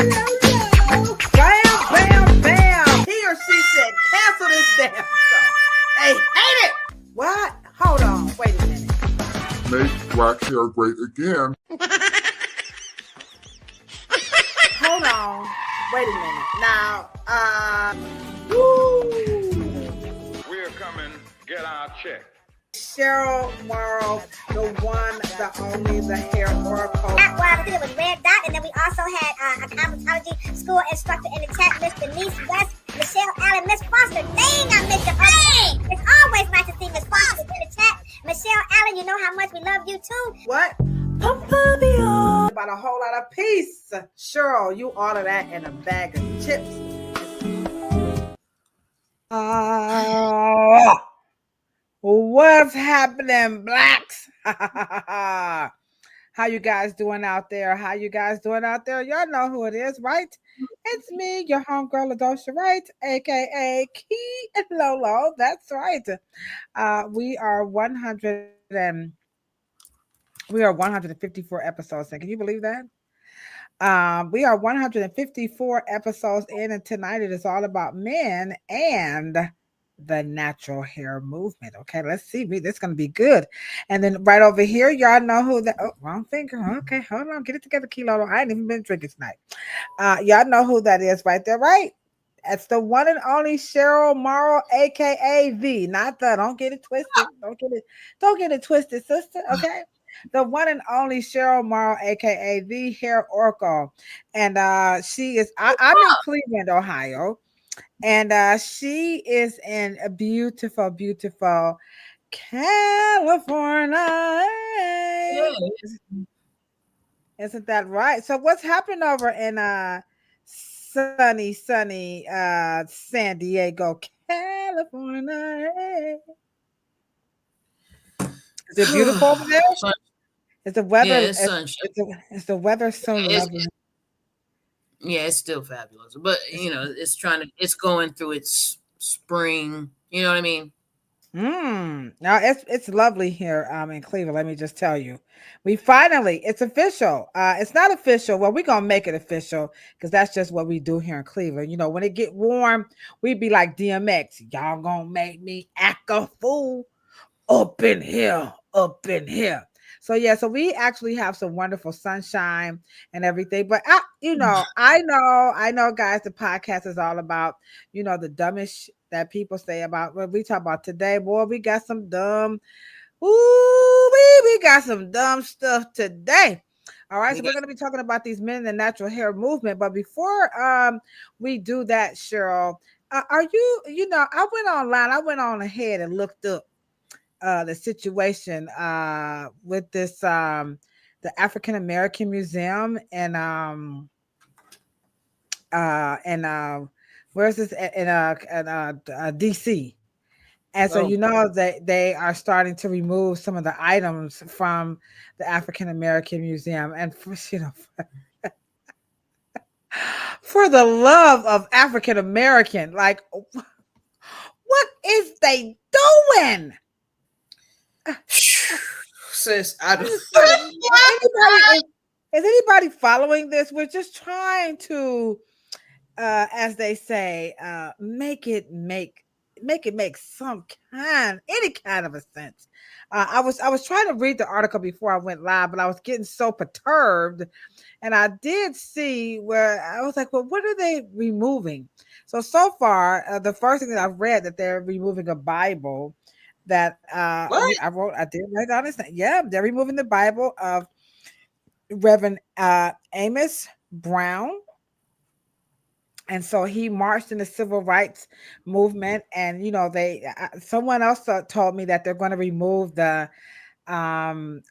Bam, bam, bam. He or she said, cancel this damn show. They hate it. What? Hold on. Wait a minute. Make black hair great again. Hold on. Wait a minute. Now, woo. We're coming. Get our check. Cheryl, Morrow, the one, the only, the hair oracle. It was Red Dot, and then we also had a cosmetology school instructor in the chat, Miss Denise West, Michelle Allen, Miss Foster. Dang, I missed your name. It's always nice to see Miss Foster in the chat. Michelle Allen, you know how much we love you too. What? About a whole lot of peace. Cheryl, you order that in a bag of chips. What's happening, blacks? How you guys doing out there? How you guys doing out there? Y'all know who it is, right? It's me, your homegirl Ladosha, right? AKA Key and Lolo. That's right. We are 154 episodes in. Can you believe that? We are 154 episodes in, and tonight it is all about men and the natural hair movement. Okay, let's see. This is gonna be good. And then right over here, y'all know who that. Oh, wrong finger. Okay, hold on, get it together, Kilo. I ain't even been drinking tonight. Y'all know who that is right there, right? That's the one and only Cheryl Morrow, aka V. Not the. Don't get it twisted. Don't get it twisted, sister. Okay. The one and only Cheryl Morrow, aka the Hair Oracle, and she is. I'm in Cleveland, Ohio. And she is in a beautiful, beautiful California. Isn't that right? So what's happened over in sunny San Diego, California? Is it beautiful over there? Is the weather? Yeah, it's sunshine. Is the weather so lovely? Yeah, it's still fabulous, but it's going through its spring. You know what I mean? Now it's lovely here in Cleveland. Let me just tell you, it's official. It's not official. Well, we're gonna make it official because that's just what we do here in Cleveland. You know, when it get warm, we be like DMX. Y'all gonna make me act a fool up in here. So yeah, so we actually have some wonderful sunshine and everything. But I know, guys, the podcast is all about, the dumbest that people say about what we talk about today. Boy, we got some dumb. We got some dumb stuff today. All right, so we're going to be talking about these men in the natural hair movement. But before we do that, Cheryl, are you? I went online. I went on ahead and looked up the situation with this the African American Museum and where's this in DC, and so they are starting to remove some of the items from the African American Museum, and for the love of African American, like what is they doing? Sis, I don't. Is anybody following this? We're just trying to, as they say, make it make some any kind of a sense. I was trying to read the article before I went live, but I was getting so perturbed, and I did see where I was like, well, what are they removing? So far, the first thing that I've read that they're removing a Bible. That I did write down this. Yeah, they're removing the Bible of Reverend Amos Brown, and so he marched in the civil rights movement. And someone else told me that they're going to remove the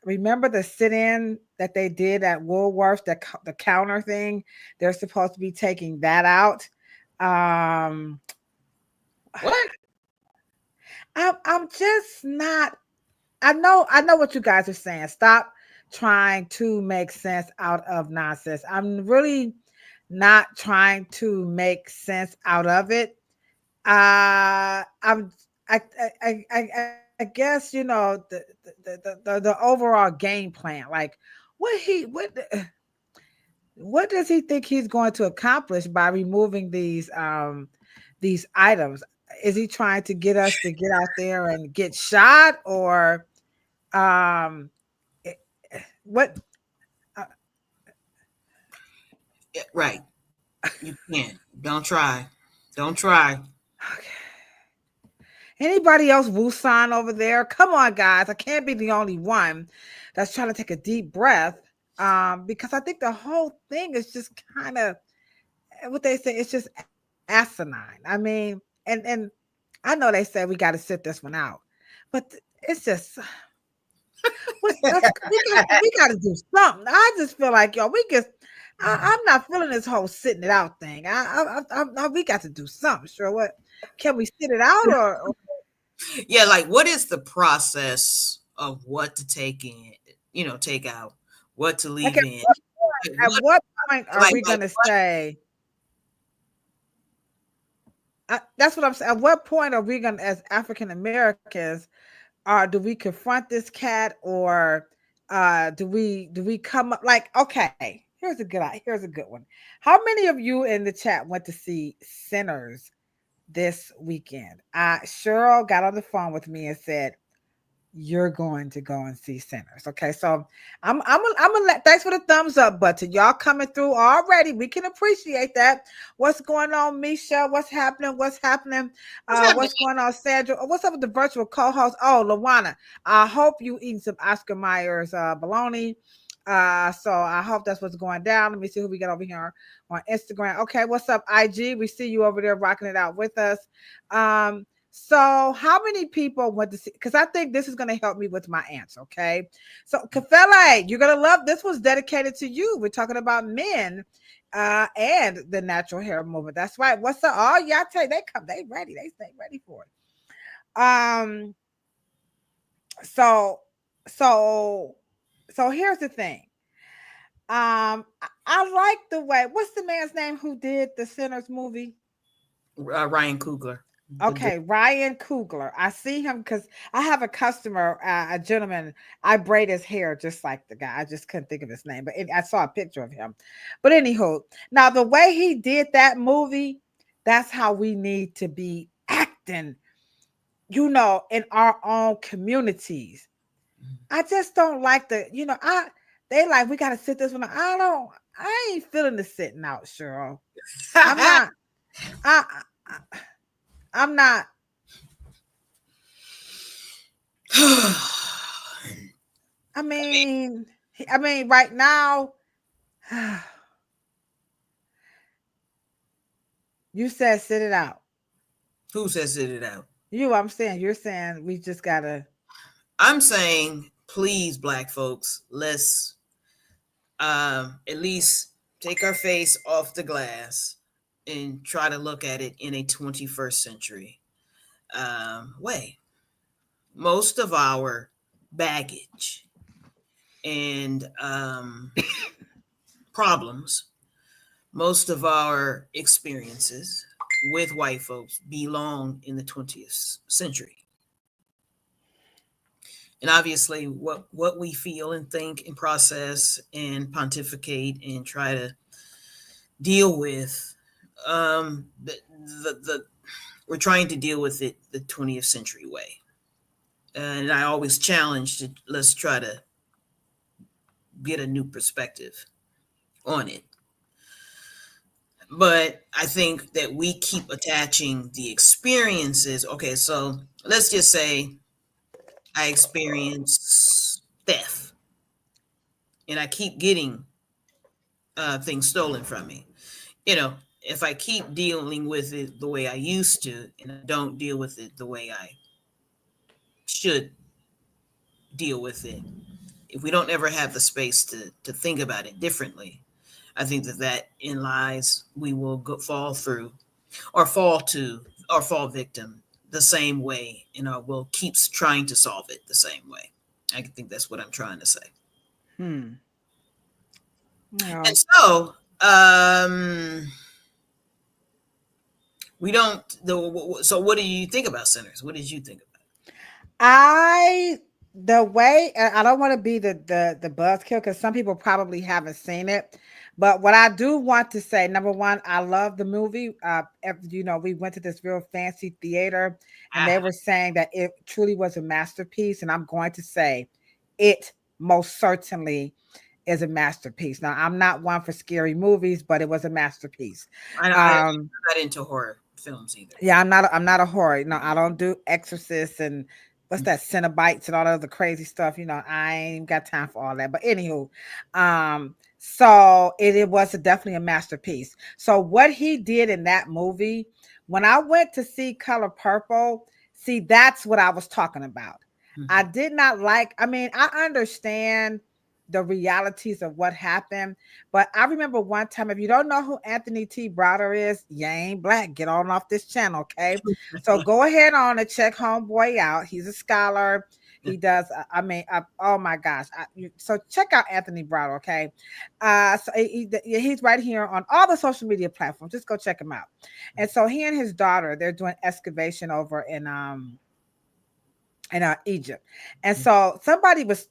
remember the sit-in that they did at Woolworths, the counter thing. They're supposed to be taking that out. What? I'm just not. I know what you guys are saying. Stop trying to make sense out of nonsense. I'm really not trying to make sense out of it. I guess the overall game plan, like what does he think he's going to accomplish by removing these items? Is he trying to get us to get out there and get shot, or eh, what? Uh, Yeah, right. You can't. Don't try. Don't try. okay. Anybody else Wusan over there? Come on, guys. I can't be the only one that's trying to take a deep breath. Because I think the whole thing is just kind of what they say. It's just asinine. I mean, and I know they say we got to sit this one out, but it's just we got to do something. I just feel like y'all. I'm not feeling this whole sitting it out thing. We got to do something. Sure, what can we sit it out or Yeah, like what is the process of what to take in, take out, what to leave like in? at what point are we going to say? That's what I'm saying. At what point are we going to, as African Americans, do we confront this cat, or do we come up like, okay, here's a good one. How many of you in the chat went to see Sinners this weekend? Cheryl got on the phone with me and said, you're going to go and see Sinners. Okay, so I'm gonna let, thanks for the thumbs up button. Y'all coming through already. We can appreciate that. What's going on, Misha? What's happening? What's going on, Sandra? What's up with the virtual co-host? Oh, Lawana. I hope you eating some Oscar Myers bologna. So I hope that's what's going down. Let me see who we got over here on Instagram. Okay, what's up, IG? We see you over there rocking it out with us. So how many people went to see? Because I think this is going to help me with my answer. Okay. So Kafele, you're going to love this. Was dedicated to you. We're talking about men and the natural hair movement. That's right. What's up? Oh, y'all tell you, they ready. They stay ready for it. So here's the thing. I like the way, what's the man's name who did the Sinners movie? Ryan Coogler. Okay, Ryan Coogler. I see him because I have a customer, a gentleman. I braid his hair just like the guy. I just couldn't think of his name, but I saw a picture of him. But anywho, now the way he did that movie, that's how we need to be acting, in our own communities. I just don't like they like, we got to sit this one out. I ain't feeling the sitting out, Cheryl. I'm not. I'm not. I mean, right now, you said sit it out. Who says sit it out? I'm saying, you're saying we just gotta. I'm saying, please, Black folks, let's at least take our face off the glass and try to look at it in a 21st century way. Most of our baggage and problems, most of our experiences with white folks belong in the 20th century. And obviously what we feel and think and process and pontificate and try to deal with, we're trying to deal with it the 20th century way. And I always challenge let's try to get a new perspective on it. But I think that we keep attaching the experiences. Okay, so let's just say I experience theft and I keep getting things stolen from me. If I keep dealing with it the way I used to and I don't deal with it the way I should deal with it, if we don't ever have the space to think about it differently, I think that in lies we will fall through or fall victim the same way, we'll keep trying to solve it the same way. I think that's what I'm trying to say. No. And so we don't. So what do you think about Sinners? What did you think about it? the way, I don't want to be the buzzkill because some people probably haven't seen it, but what I do want to say, number one, I love the movie. We went to this real fancy theater, and they Ah, were saying that it truly was a masterpiece, and I'm going to say it most certainly is a masterpiece. Now, I'm not one for scary movies, but it was a masterpiece. I'm Um, not into horror films either. yeah, I'm not a horror. No, I don't do exorcists and what's that, Cenobites and all that other crazy stuff. I ain't got time for all that. But anywho, so it was definitely a masterpiece. So what he did in that movie, when I went to see Color Purple, see, that's what I was talking about. I Mhm. did not like, I mean, I understand the realities of what happened, but I remember one time, if you don't know who Anthony T. Browder is, you ain't black. Get on off this channel, okay? So go ahead on and check Homeboy out. He's a scholar. He does. Oh my gosh. So check out Anthony Browder, okay? So he's right here on all the social media platforms. Just go check him out. And so he and his daughter, they're doing excavation over in Egypt. And so somebody was,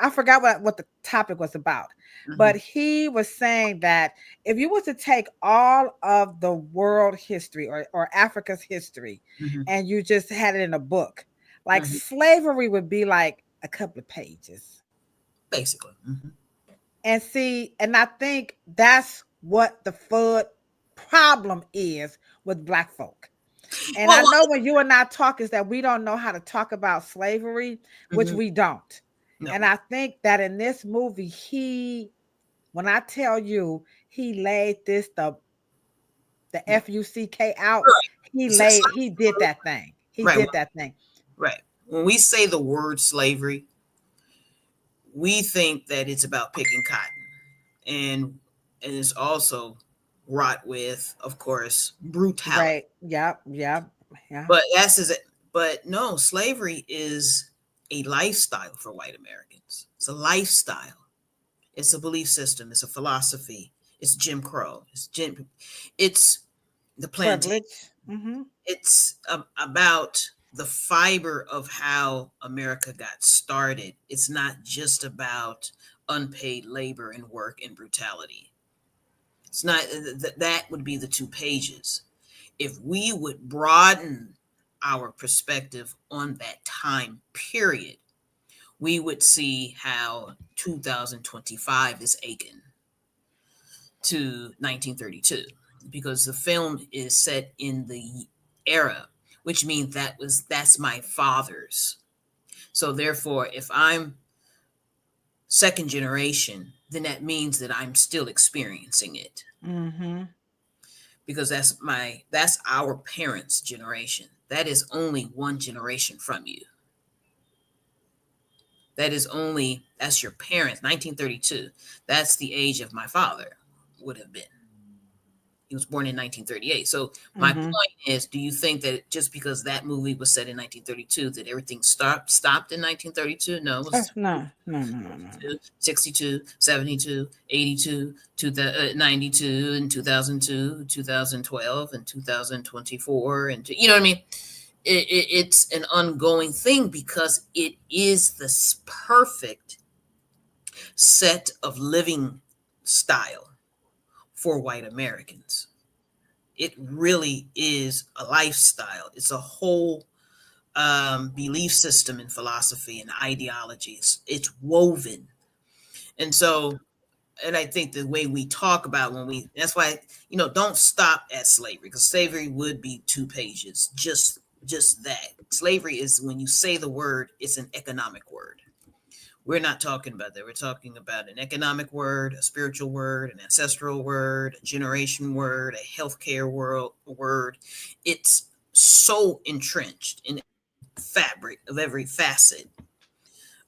I forgot what the topic was about, but Mhm. he was saying that if you were to take all of the world history or Africa's history Mhm. and you just had it in a book, like Mhm. slavery would be like a couple of pages. Basically. Mhm. And see, and I think that's what the FUD problem is with black folk. And I Well, know when you and I talk is that we don't know how to talk about slavery, which mhm. we don't. No. And I think that in this movie, when I tell you, he laid the Yeah. FUCK out, Right. he did that thing. He Right. did that thing. Right. When we say the word slavery, we think that it's about picking cotton, and it's also wrought with, of course, brutality. Right. Yep. Yep. Yeah. But that's is it. But no, slavery is a lifestyle for white Americans. It's a lifestyle. It's a belief system. It's a philosophy. It's Jim Crow. It's the plantation. Privilege. Mm-hmm. It's about the fiber of how America got started. It's not just about unpaid labor and work and brutality. It's not that would be the 2 pages. If we would broaden our perspective on that time period, we would see how 2025 is akin to 1932, because the film is set in the era, which means that's my father's. So therefore, if I'm second generation, then that means that I'm still experiencing it, Mm-hmm. because that's our parents' generation. That is only one generation from you. That's your parents. 1932. That's the age of my father would have been. He was born in 1938. So my Mm-hmm. point is, do you think that just because that movie was set in 1932 that everything stopped in 1932? No, it was No. No. No. No. No. 62, 72, 82, 92, and 2002, 2012, and 2024, and you know what I mean? It's an ongoing thing because it is this perfect set of living style for white Americans. It really is a lifestyle. It's a whole belief system and philosophy and ideologies. It's woven. And so, and I think the way we talk about that's why, don't stop at slavery, because slavery would be 2 pages. Just that. Slavery is, when you say the word, it's an economic word. We're not talking about that. We're talking about an economic word, a spiritual word, an ancestral word, a generation word, a healthcare word. It's so entrenched in the fabric of every facet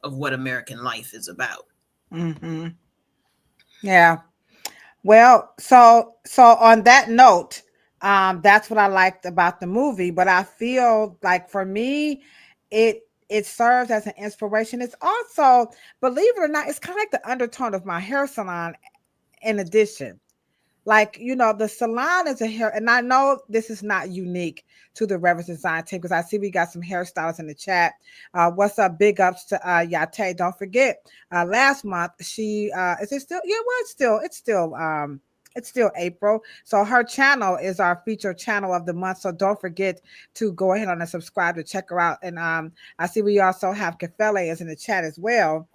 of what American life is about. Mm-hmm. Yeah. Well, so on that note, that's what I liked about the movie. But I feel like for me, it serves as an inspiration. It's also, believe it or not, it's kind of like the undertone of my hair salon. In addition, Like, the salon is a hair, and I know this is not unique to the Reverend Design team, because I see we got some hairstylists in the chat. What's up? Big ups to Yate. Don't forget, last month she is it still? Yeah, well, it's still April. So her channel is our featured channel of the month. So don't forget to go ahead and subscribe to check her out. And I see we also have Kefele is in the chat as well.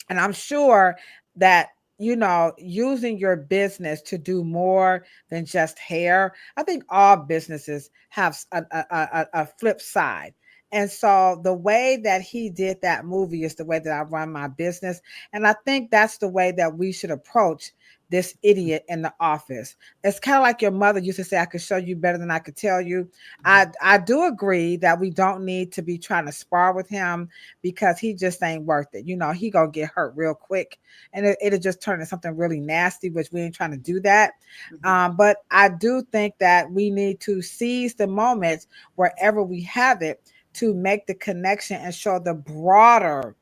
And I'm sure that, using your business to do more than just hair, I think all businesses have a flip side. And so the way that he did that movie is the way that I run my business. And I think that's the way that we should approach this idiot in the office. It's kind of like your mother used to say, I could show you better than I could tell you. I do agree that we don't need to be trying to spar with him, because he just ain't worth it. He gonna get hurt real quick, and it'll just turn into something really nasty, which we ain't trying to do that. But I do think that we need to seize the moments wherever we have it to make the connection and show the broader,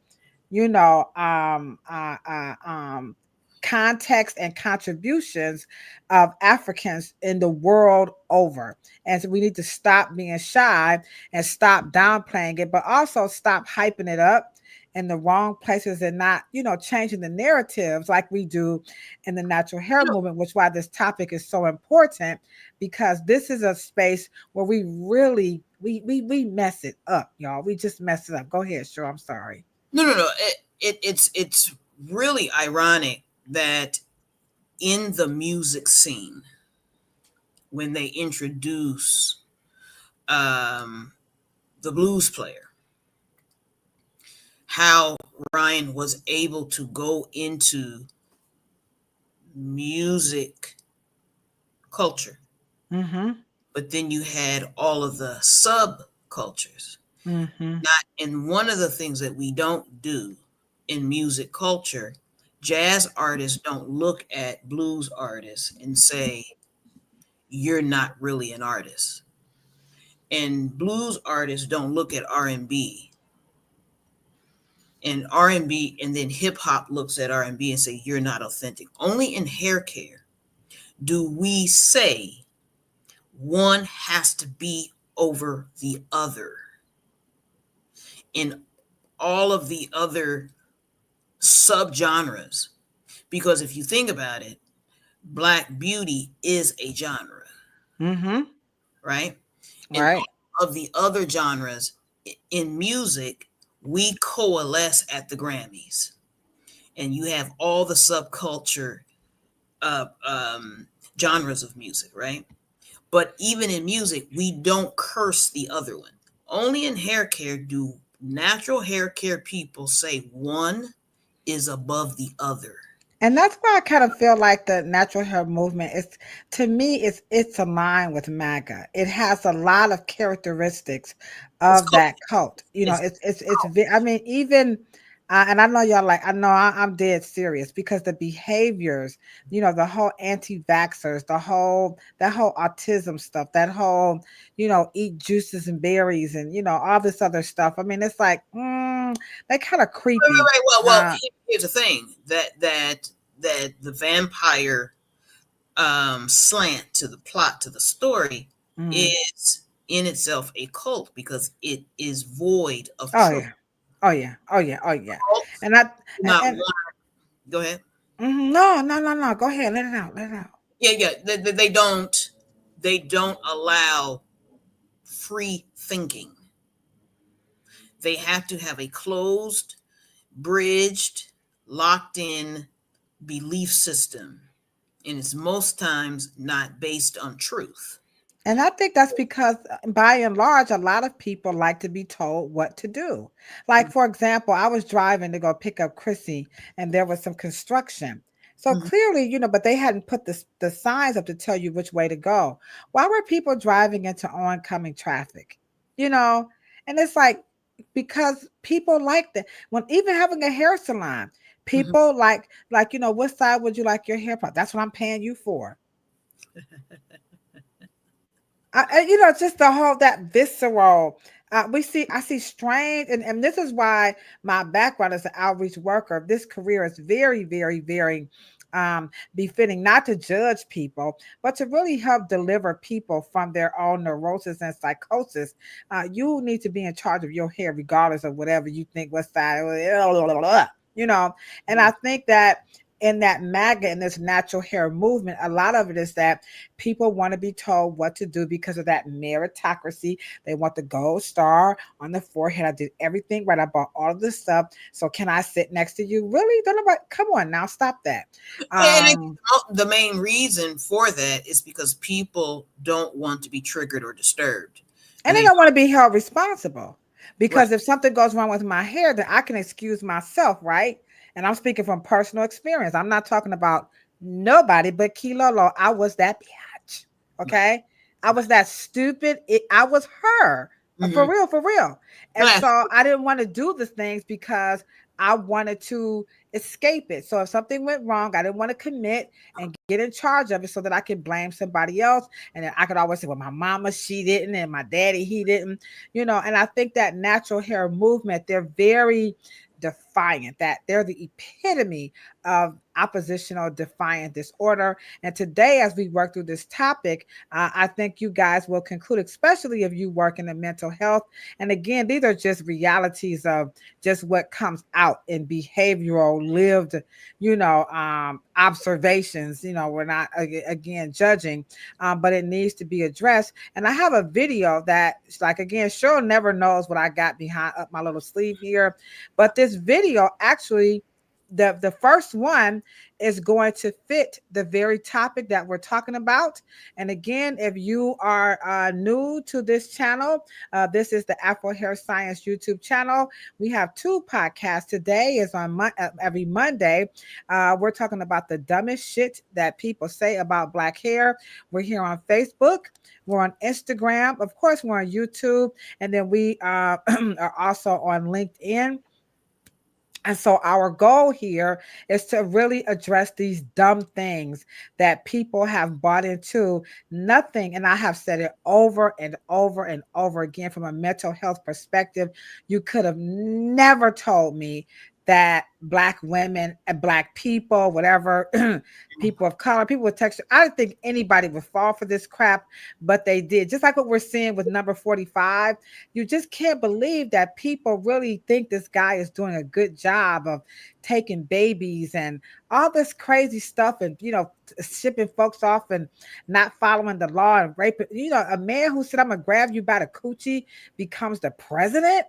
context and contributions of Africans in the world over. And so we need to stop being shy and stop downplaying it, but also stop hyping it up in the wrong places, and not, changing the narratives like we do in the natural hair movement, which is why this topic is so important, because this is a space where we really, we mess it up, y'all. We just mess it up. Go ahead, Cheryl. I'm sorry. No. It's really ironic that in the music scene, when they introduce the blues player, how Ryan was able to go into music culture, but then you had all of the subcultures. And one of the things that we don't do in music culture, jazz artists don't look at blues artists and say, you're not really an artist. And blues artists don't look at R&B. And R&B, and then hip hop looks at R&B and say, you're not authentic. Only in hair care do we say one has to be over the other. In all of the other subgenres, because if you think about it, Black beauty is a genre, right? And Right. all of the other genres in music, we coalesce at the Grammys, and you have all the subculture genres of music, right? But even in music, we don't curse the other one. Only in hair care do natural hair care people say one is above the other. And that's why I kind of feel like the natural hair movement is, to me, it's aligned with MAGA. It has a lot of characteristics of that cult. I mean, even, and I know y'all like, I know I'm dead serious, because the behaviors, the whole anti-vaxxers, that whole autism stuff, that whole, eat juices and berries and, all this other stuff. I mean, it's like, they kind of creepy. Right. Well, here's the thing, that the vampire slant to the plot, to the story, is in itself a cult, because it is void of truth. Oh yeah. And go ahead. No. Go ahead. Let it out. Yeah. They don't allow free thinking. They have to have a closed, bridged, locked in belief system. And it's most times not based on truth. And I think that's because, by and large, a lot of people like to be told what to do. Like, for example, I was driving to go pick up Chrissy, and there was some construction. So clearly, but they hadn't put the signs up to tell you which way to go. Why were people driving into oncoming traffic? And it's like, because people like that. When even having a hair salon, people like, what side would you like your hair part? That's what I'm paying you for. Just the whole, that visceral. I see strange, and this is why my background as an outreach worker, this career is very, very, very befitting, not to judge people, but to really help deliver people from their own neurosis and psychosis. You need to be in charge of your hair, regardless of whatever you think, what side, you know. And I think that in that MAGA and this natural hair movement, a lot of it is that people want to be told what to do because of that meritocracy. They want the gold star on the forehead. I did everything right. I bought all of this stuff. So can I sit next to you? Really? Don't nobody, come on now, stop that. And I think the main reason for that is because people don't want to be triggered or disturbed. And they don't want to be held responsible. Because Right. if something goes wrong with my hair, then I can excuse myself, right? And I'm speaking from personal experience. I'm not talking about nobody but Kilolo. I was that bitch. Okay. I was that stupid. I was her. For real, for real. And Right. so I didn't want to do the things because I wanted to escape it. So if something went wrong, I didn't want to commit and get in charge of it so that I could blame somebody else. And then I could always say, well, my mama, she didn't, and my daddy, he didn't, you know. And I think that natural hair movement, they're very defiant, that they're the epitome of oppositional defiant disorder. And today, as we work through this topic, I think you guys will conclude, especially if you work in the mental health. And again, these are just realities of just what comes out in behavioral lived, you know, observations. You know, we're not again judging, but it needs to be addressed. And I have a video that, like, again, Cheryl never knows what I got behind up my little sleeve here, but this video actually, the first one is going to fit the very topic that we're talking about. And again, if you are new to this channel, this is the Afro Hair Science YouTube channel. We have two podcasts. Today is on every Monday. We're talking about the dumbest shit that people say about Black hair. We're here on Facebook. We're on Instagram. Of course, we're on YouTube. And then we are also on LinkedIn. And so our goal here is to really address these dumb things that people have bought into. Nothing, and I have said it over and over and over again from a mental health perspective, you could have never told me that Black women and Black people, whatever, people of color, people with texture, I didn't think anybody would fall for this crap, but they did. Just like what we're seeing with number 45. You just can't believe that people really think this guy is doing a good job of taking babies and all this crazy stuff, and, you know, shipping folks off and not following the law and raping. You know, a man who said, I'm going to grab you by the coochie becomes the president.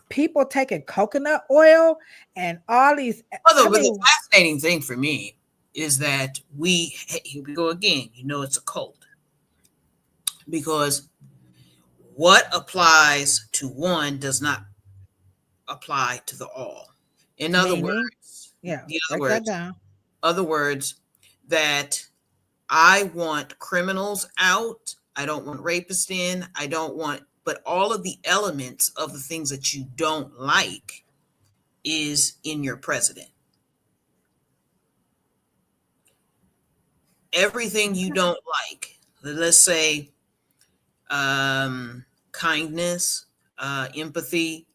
People taking coconut oil and all these. Although, but the fascinating thing for me is that here we go again. You know, it's a cult, because what applies to one does not apply to the all. In other words, other words, that I want criminals out. I don't want rapists in. I don't want, but all of the elements of the things that you don't like is in your president. Everything you don't like, let's say, kindness, empathy,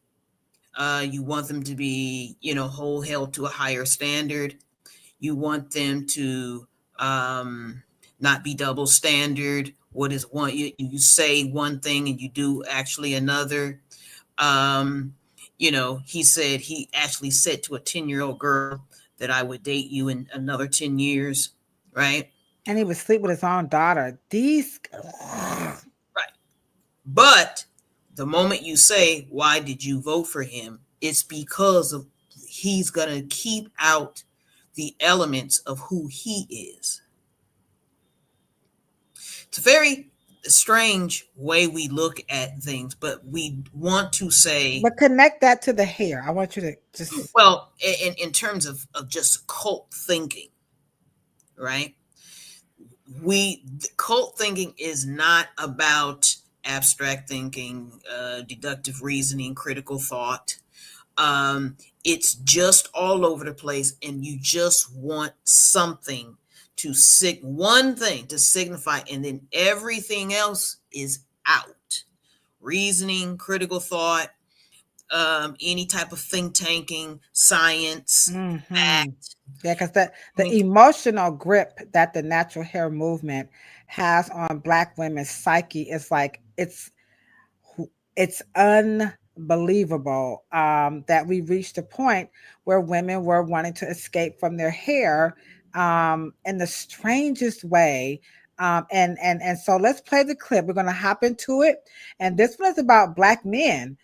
you want them to be, you know, held to a higher standard. You want them to not be double standard. What is one? You say one thing and you do actually another. You know, he actually said to a 10-year-old girl that I would date you in another 10 years, right? And he would sleep with his own daughter. Right. But the moment you say, why did you vote for him? It's because of he's going to keep out the elements of who he is. It's a very strange way we look at things, but we want to say. But connect that to the hair. I want you to just. Well, in terms of just cult thinking, right? Cult thinking is not about abstract thinking, deductive reasoning, critical thought. It's just all over the place, and you just want something to one thing to signify, and then everything else is out. Reasoning, critical thought, any type of think tanking, science, fact. Yeah, because the mean, emotional grip that the natural hair movement has on Black women's psyche is like it's unbelievable that we reached a point where women were wanting to escape from their hair in the strangest way. And so let's play the clip. We're going to hop into it. And this one is about Black men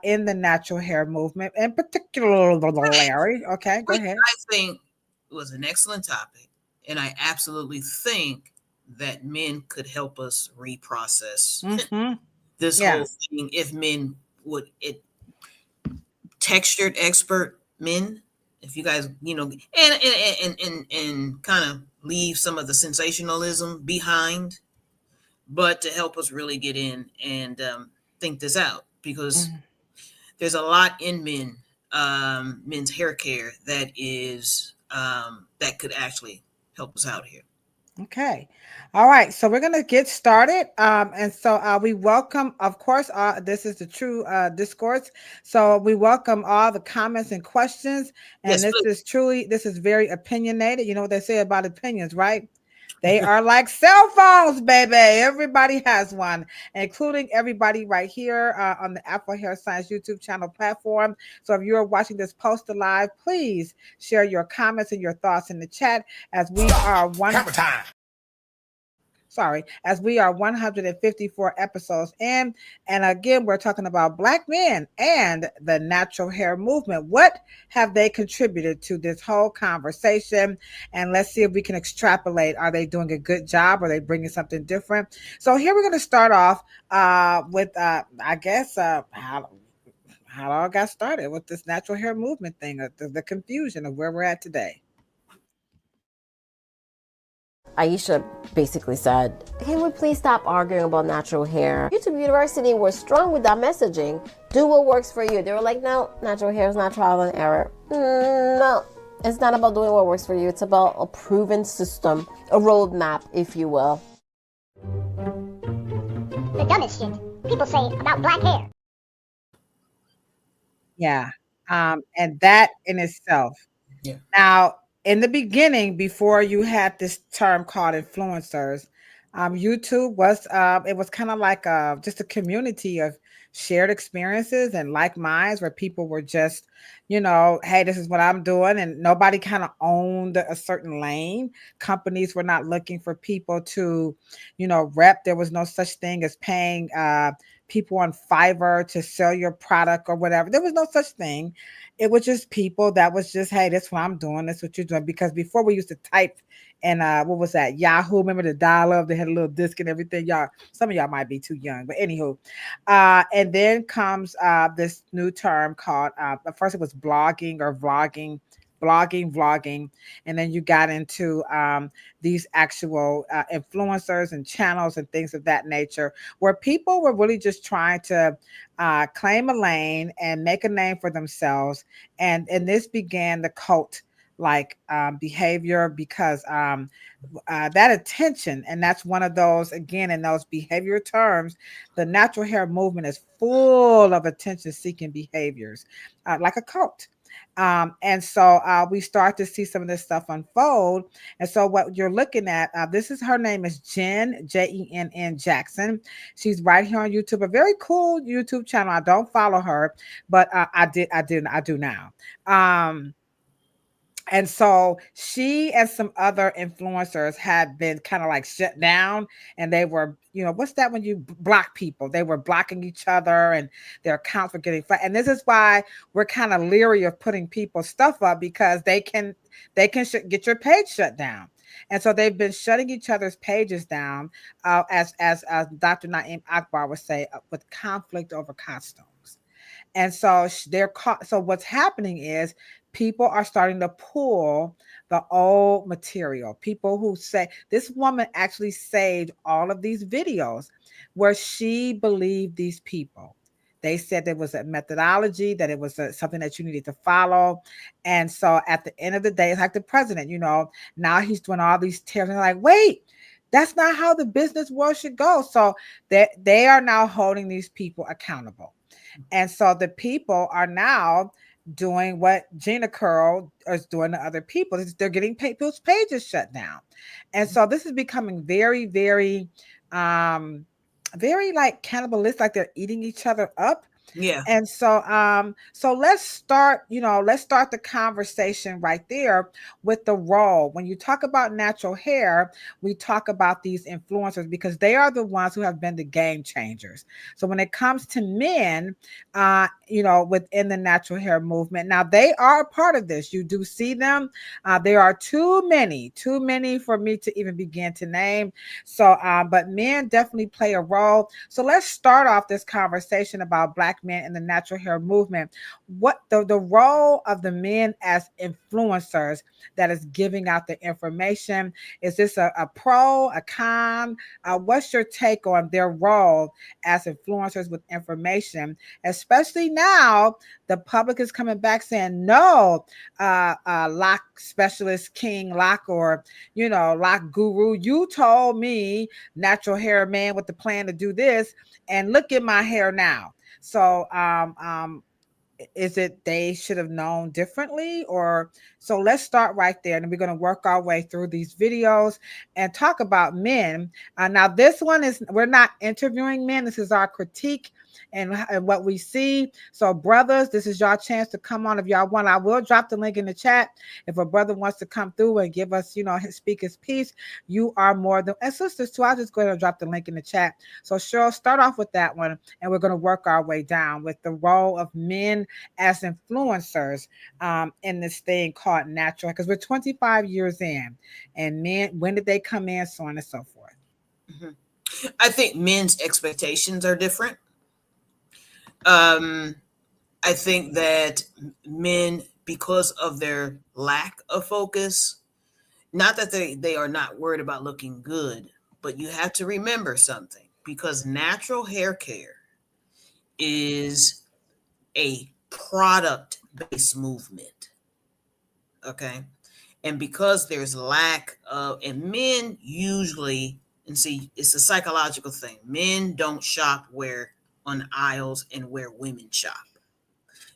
in the natural hair movement, in particular, Larry. Okay, go which ahead. I think was an excellent topic. And I absolutely think that men could help us reprocess this Yeah. whole thing if men would textured expert men, if you guys, and kind of leave some of the sensationalism behind, but to help us really get in and think this out, because there's a lot in men's hair care that is that could actually help us out here. Okay. All right. So we're going to get started. And so we welcome, of course, this is the true discourse. So we welcome all the comments and questions. And Yes, this is very opinionated. You know what they say about opinions, right? They are like cell phones, baby. Everybody has one, including everybody right here on the Afro Hair Science YouTube channel platform. So if you're watching this post live, please share your comments and your thoughts in the chat as we are as we are 154 episodes in. And again, we're talking about Black men and the natural hair movement. What have they contributed to this whole conversation? And let's see if we can extrapolate. Are they doing a good job? Are they bringing something different? So here we're going to start off with, I guess, how it all got started with this natural hair movement thing, the confusion of where we're at today. Aisha basically said, can we please stop arguing about natural hair? YouTube University was strong with that messaging. Do what works for you. They were like, no, natural hair is not trial and error. No, it's not about doing what works for you. It's about a proven system, a roadmap, if you will. The dumbest shit people say about Black hair. Yeah. And that in itself. Yeah. Now, in the beginning, before you had this term called influencers, YouTube was it was kind of like just a community of shared experiences and like minds where people were just, hey, this is what I'm doing, and nobody kind of owned a certain lane. Companies were not looking for people to, rep. There was no such thing as paying people on Fiverr to sell your product or whatever. There was no such thing. It was just people that was just, hey, that's what I'm doing. That's what you're doing. Because before we used to type and what was that? Yahoo. Remember the dial-up? They had a little disc and everything. Some of y'all might be too young, but anywho. And then comes this new term called, at first it was blogging or vlogging, and then you got into these actual influencers and channels and things of that nature, where people were really just trying to claim a lane and make a name for themselves. And this began the cult like behavior, because that attention, and that's one of those, again, in those behavior terms, the natural hair movement is full of attention seeking behaviors, like a cult. And so we start to see some of this stuff unfold. And so what you're looking at, her name is Jen, Jenn Jackson. She's right here on YouTube, a very cool YouTube channel. I don't follow her, but I do now. And so she and some other influencers had been kind of like shut down, and they were, what's that when you block people? They were blocking each other and their accounts were getting flat. And this is why we're kind of leery of putting people's stuff up, because they can get your page shut down. And so they've been shutting each other's pages down, as Dr. Naeem Akbar would say, with conflict over costumes. And so so what's happening is people are starting to pull the old material. People who say, this woman actually saved all of these videos where she believed these people. They said there was a methodology, that it was something that you needed to follow. And so at the end of the day, it's like the president, now he's doing all these tears, and they're like, wait, that's not how the business world should go. So they are now holding these people accountable. And so the people are now doing what Gina Curl is doing to other people. They're getting people's pages shut down. And so this is becoming very, very, very like cannibalistic, like they're eating each other up. Yeah. And so let's start, let's start the conversation right there with the role. When you talk about natural hair, we talk about these influencers because they are the ones who have been the game changers. So when it comes to men, within the natural hair movement, now they are a part of this. You do see them. There are too many for me to even begin to name. So, but men definitely play a role. So let's start off this conversation about Black men in the natural hair movement. What the role of the men as influencers that is giving out the information? Is this a pro, a con? What's your take on their role as influencers with information? Especially now, the public is coming back saying, no, lock specialist, King Lock, or, lock guru, you told me, natural hair man with the plan to do this, and look at my hair now. So is it they should have known differently? Or so let's start right there, and we're going to work our way through these videos and talk about men. Now this one is, we're not interviewing men, this is our critique and what we see. So brothers, this is your chance to come on if y'all want. I will drop the link in the chat. If a brother wants to come through and give us, speak his piece, you are more than, and sisters too, I'll just go ahead and drop the link in the chat. So Cheryl, start off with that one, and we're going to work our way down with the role of men as influencers in this thing called natural, because we're 25 years in, and men, when did they come in, so on and so forth. Mm-hmm. I think men's expectations are different. I think that men, because of their lack of focus, not that they are not worried about looking good, but you have to remember something, because natural hair care is a product-based movement. Okay. And because there's lack of, and men usually, and see, it's a psychological thing. Men don't shop on aisles and where women shop.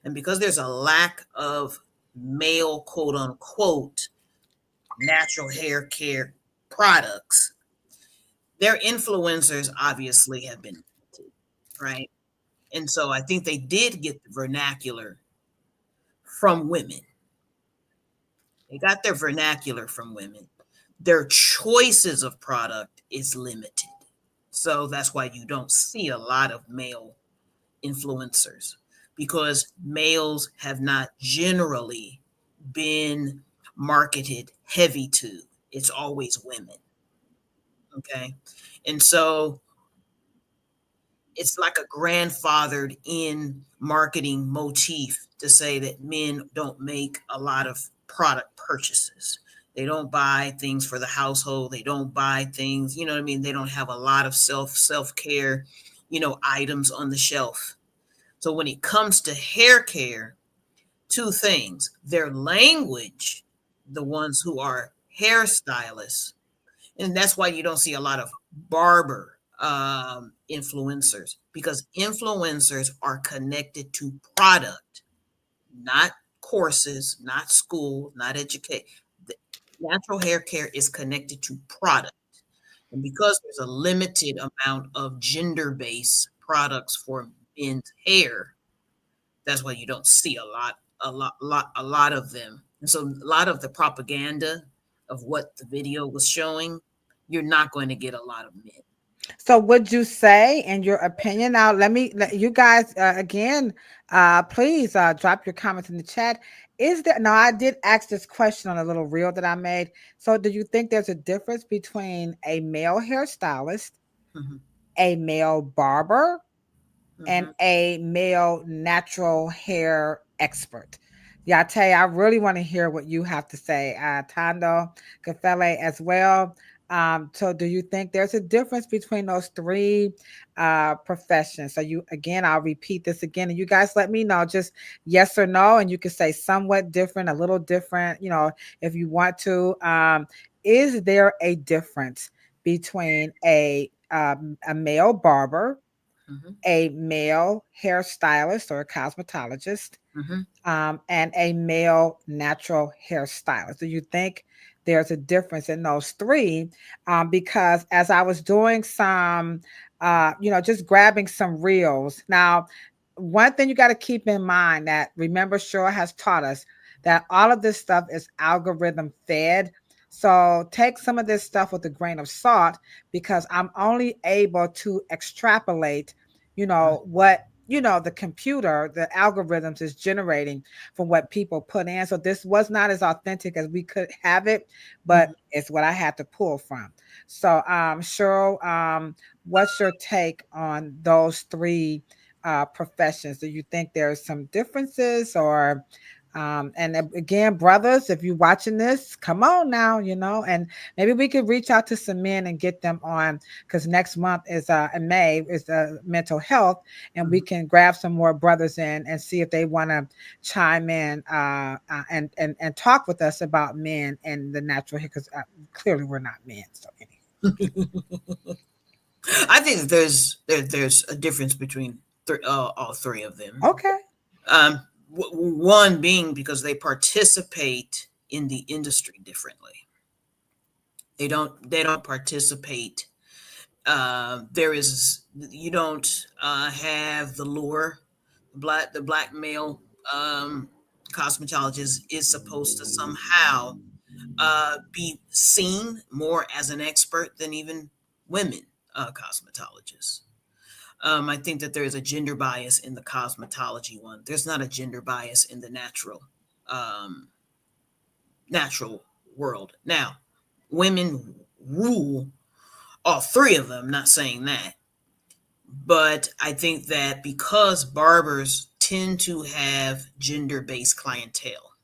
And because there's a lack of male, quote unquote, natural hair care products, their influencers obviously have been limited, right? And so I think they did get the vernacular from women. They got their vernacular from women. Their choices of product is limited. So that's why you don't see a lot of male influencers, because males have not generally been marketed heavy to. It's always women. Okay. And so it's like a grandfathered in marketing motif to say that men don't make a lot of product purchases. They don't buy things for the household. They don't buy things, you know what I mean? They don't have a lot of self-care, items on the shelf. So when it comes to hair care, two things: their language, the ones who are hairstylists, and that's why you don't see a lot of barber influencers, because influencers are connected to product, not courses, not school, not education. Natural hair care is connected to product. And because there's a limited amount of gender-based products for men's hair, that's why you don't see a lot of them. And so a lot of the propaganda of what the video was showing, you're not going to get a lot of men. So would you say, in your opinion, now let you guys again, please drop your comments in the chat. Is there, now I did ask this question on a little reel that I made. So do you think there's a difference between a male hairstylist, Mm-hmm. a male barber, Mm-hmm. and a male natural hair expert? Yeah, I tell you, I really want to hear what you have to say. Tando, Kafele as well. So do you think there's a difference between those three professions? So I'll repeat this again, and you guys let me know, just yes or no, and you can say somewhat different, a little different, if you want to. Is there a difference between a male barber, a male hairstylist or a cosmetologist, Mm-hmm. and a male natural hairstylist. Do you think there's a difference in those three? Because as I was doing some, just grabbing some reels. Now, one thing you got to keep in mind that remember, Cheryl has taught us that all of this stuff is algorithm fed. So take some of this stuff with a grain of salt because I'm only able to extrapolate, what the computer, the algorithms is generating from what people put in. So this was not as authentic as we could have it, but it's what I had to pull from. So Cheryl, what's your take on those three professions? Do you think there's some differences or and again, brothers, if you're watching this, come on now, and maybe we could reach out to some men and get them on because next month is in May is mental health, and we can grab some more brothers in and see if they want to chime in and talk with us about men and the natural hair because clearly we're not men. So anyway. I think that there's a difference between all three of them. Okay. One being because they participate in the industry differently. They don't participate. You don't have the lure. The black male cosmetologist is supposed to somehow be seen more as an expert than even women cosmetologists. I think that there is a gender bias in the cosmetology one. There's not a gender bias in the natural world. Now, women rule all three of them, not saying that. But I think that because barbers tend to have gender-based clientele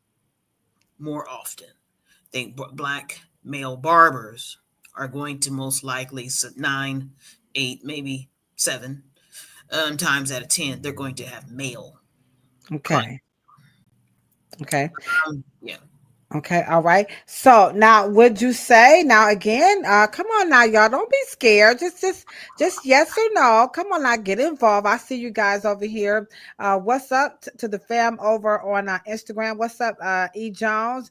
more often, I think black male barbers are going to most likely 9, 8, maybe 7 times out of 10, they're going to have male. Okay. Okay. Yeah. Okay, all right. So now would you say now again, come on now, y'all, don't be scared. Just yes or no. Come on now, get involved. I see you guys over here. What's up to the fam over on Instagram? What's up, E. Jones,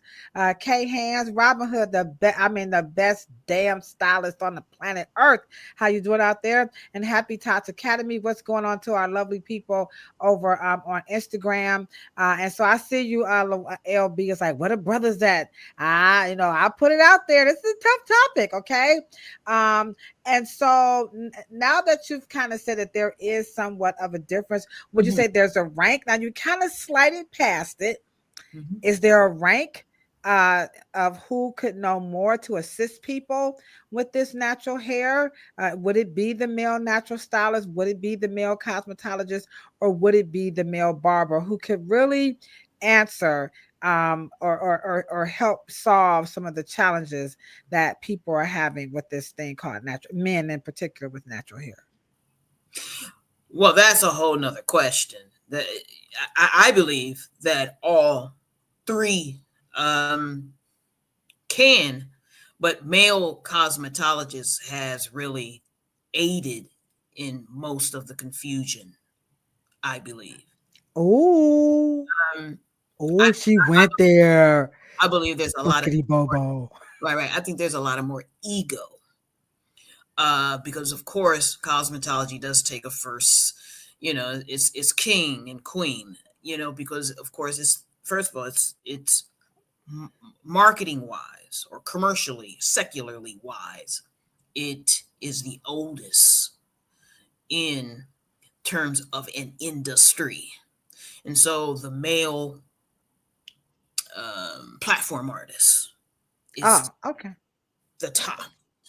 K Hands, Robin Hood, the best damn stylist on the planet Earth. How you doing out there? And Happy Tots Academy. What's going on to our lovely people over on Instagram? And so I see you, LB. It's like, what a brother that I put it out there. This is a tough topic, okay? And so now that you've kind of said that there is somewhat of a difference, would you say there's a rank? Now you kind of slided past it. Is there a rank of who could know more to assist people with this natural hair? Would it be the male natural stylist? Would it be the male cosmetologist? Or would it be the male barber who could really answer or help solve some of the challenges that people are having with this thing called natural, men in particular with natural hair? Well, that's a whole nother question. I believe that all three can, but male cosmetologists has really aided in most of the confusion, I believe. Oh, she went there. I believe there's a lot of Bobo. Right. I think there's a lot of more ego. Because of course cosmetology does take a first, it's king and queen, because of course it's first of all it's marketing wise or commercially, secularly wise, it is the oldest in terms of an industry. And so the male platform artist is the top,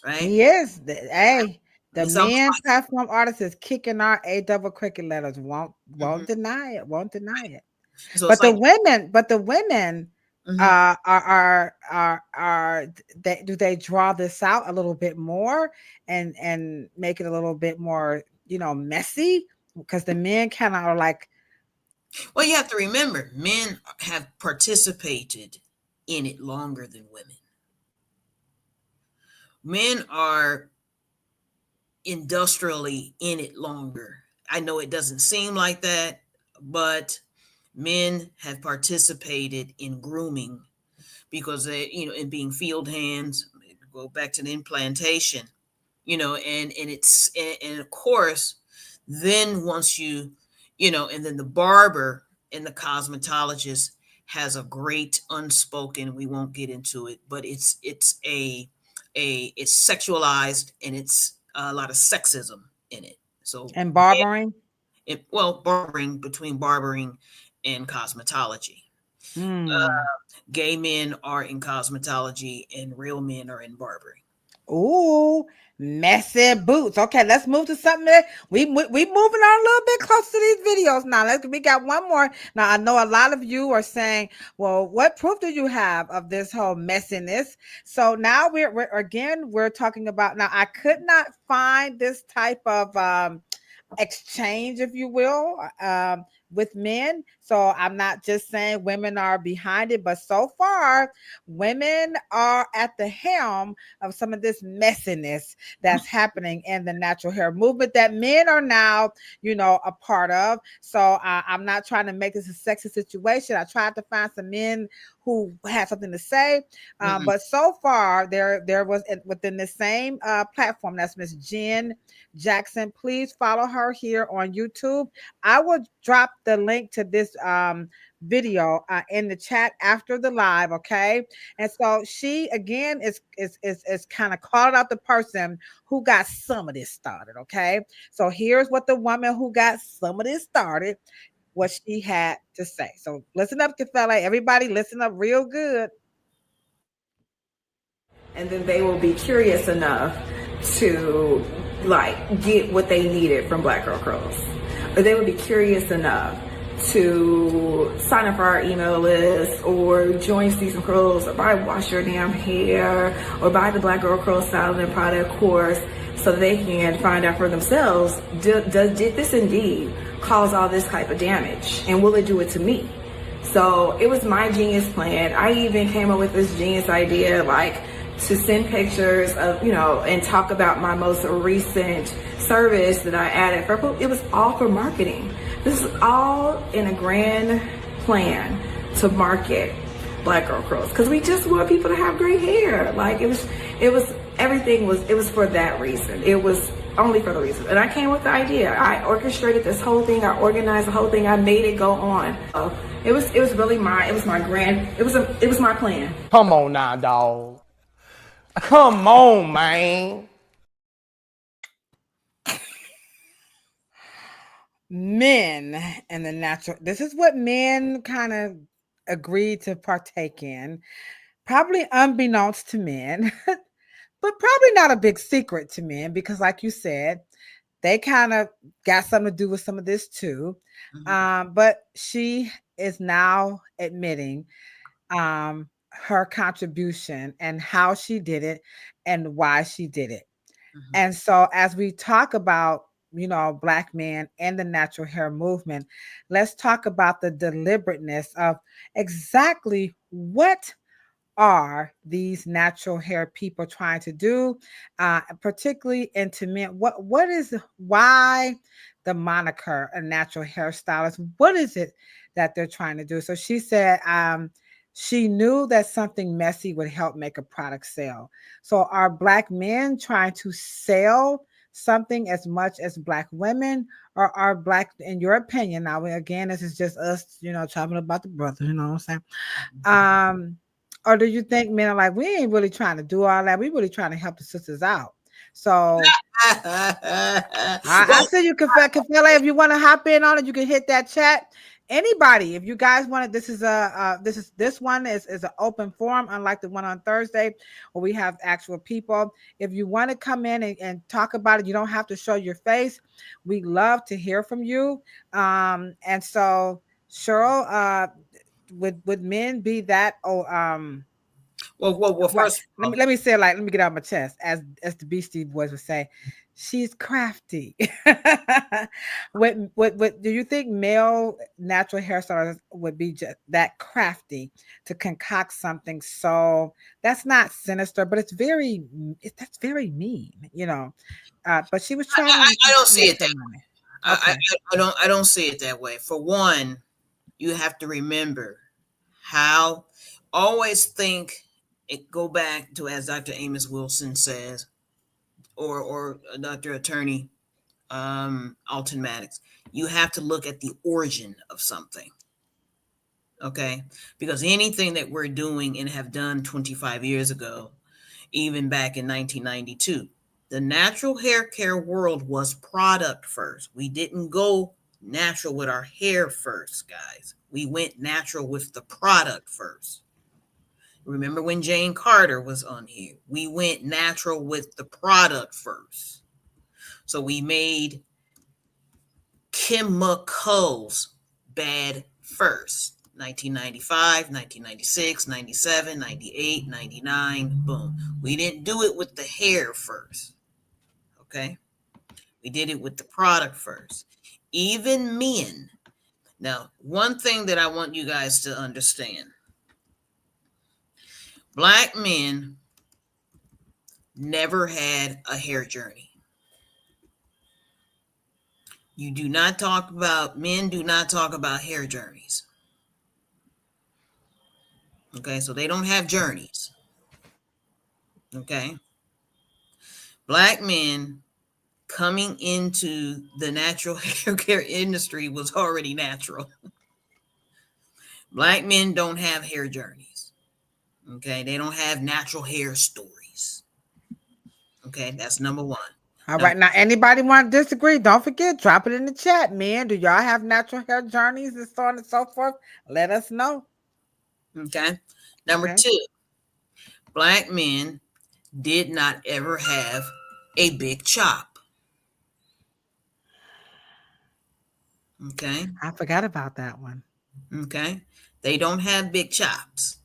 right? He is. The man platform artist is kicking our double cricket letters. Won't deny it. Won't deny it. So but the women do they draw this out a little bit more and make it a little bit more messy? Because the men kind of are like, well, you have to remember, men have participated in it longer than women. Men are industrially in it longer I know it doesn't seem like that, but men have participated in grooming because they, in being field hands. Go back to the implantation, and it's and of course, then once and then the barber and the cosmetologist has a great unspoken. We won't get into it, but it's sexualized, and it's a lot of sexism in it. So And barbering. barbering, between barbering and cosmetology. Gay men are in cosmetology and real men are in barbering. Ooh, messy boots. Okay, let's move to something that we moving on a little bit close to these videos now. We got one more. Now I know a lot of you are saying, "Well, what proof do you have of this whole messiness?" So now we're talking about. Now I could not find this type of exchange, if you will, with men. So I'm not just saying women are behind it, but so far women are at the helm of some of this messiness that's happening in the natural hair movement that men are now, a part of. So I'm not trying to make this a sexy situation. I tried to find some men who had something to say, but so far there was within the same platform. That's Miss Jen Jackson. Please follow her here on YouTube. I will drop the link to this video in the chat after the live, okay? And so she again is kind of calling out the person who got some of this started, okay? So here's what the woman who got some of this started, what she had to say. So listen up, Kefele. Everybody listen up real good. And then they will be curious enough to get what they needed from Black Girl Curls. Or they would be curious enough to sign up for our email list or join Season Curls or buy Wash Your Damn Hair or buy the Black Girl Curl Styling and Product course so they can find out for themselves, did this indeed cause all this type of damage, and will it do it to me? So it was my genius plan. I even came up with this genius idea to send pictures of, and talk about my most recent service that I added for, it was all for marketing. This is all in a grand plan to market Black Girl Curls because we just want people to have great hair. It was for that reason. It was only for the reason. And I came with the idea. I orchestrated this whole thing. I organized the whole thing. I made it go on. It was my plan. Come on now, dog. Come on, man. Men and the natural, this is what men kind of agreed to partake in, probably unbeknownst to men, but probably not a big secret to men because, like you said, they kind of got something to do with some of this too. But she is now admitting her contribution and how she did it and why she did it. And so as we talk about, Black men and the natural hair movement, let's talk about the deliberateness of exactly what are these natural hair people trying to do, particularly into men. Why the moniker a natural hairstylist? What is it that they're trying to do? So she said she knew that something messy would help make a product sell. So are Black men trying to sell something as much as Black women, or are Black, in your opinion, now again, this is just us, talking about the brothers, you know what I'm saying? Or do you think men are like, we ain't really trying to do all that. We really trying to help the sisters out. So I see you, Kefele. If you want to hop in on it, you can hit that chat. Anybody, if you guys want it, this one is an open forum, unlike the one on Thursday where we have actual people. If you want to come in and talk about it, you don't have to show your face. We love to hear from you. And so, Cheryl, would men be that? Well, first, let me say it let me get out my chest, as the Beastie Boys would say. She's crafty. What do you think male natural hairstylists would be just that crafty to concoct something so that's not sinister, but that's very mean, But she was trying. I don't see it that way. Okay. I don't see it that way. For one, you have to remember how always think it go back to, as Dr. Amos Wilson says, or Dr. Attorney Alton Maddox, you have to look at the origin of something. Okay, because anything that we're doing and have done 25 years ago, even back in 1992, the natural hair care world was product first. We didn't go natural with our hair first, guys. We went natural with the product first. Remember when Jane Carter was on here? We went natural with the product first. So we made chemicals bad first. 1995, 1996, 97, 98, 99, boom. We didn't do it with the hair first. Okay? We did it with the product first. Even men. Now, one thing that I want you guys to understand. Black men never had a hair journey. Men do not talk about hair journeys. Okay, so they don't have journeys. Okay. Black men coming into the natural hair care industry was already natural. Black men don't have hair journeys. Okay, they don't have natural hair stories. Okay, that's number one. All right. Now, anybody want to disagree? Don't forget, drop it in the chat, man. Do y'all have natural hair journeys and so on and so forth? Let us know. Okay. Number two, Black men did not ever have a big chop. Okay. I forgot about that one. Okay. They don't have big chops.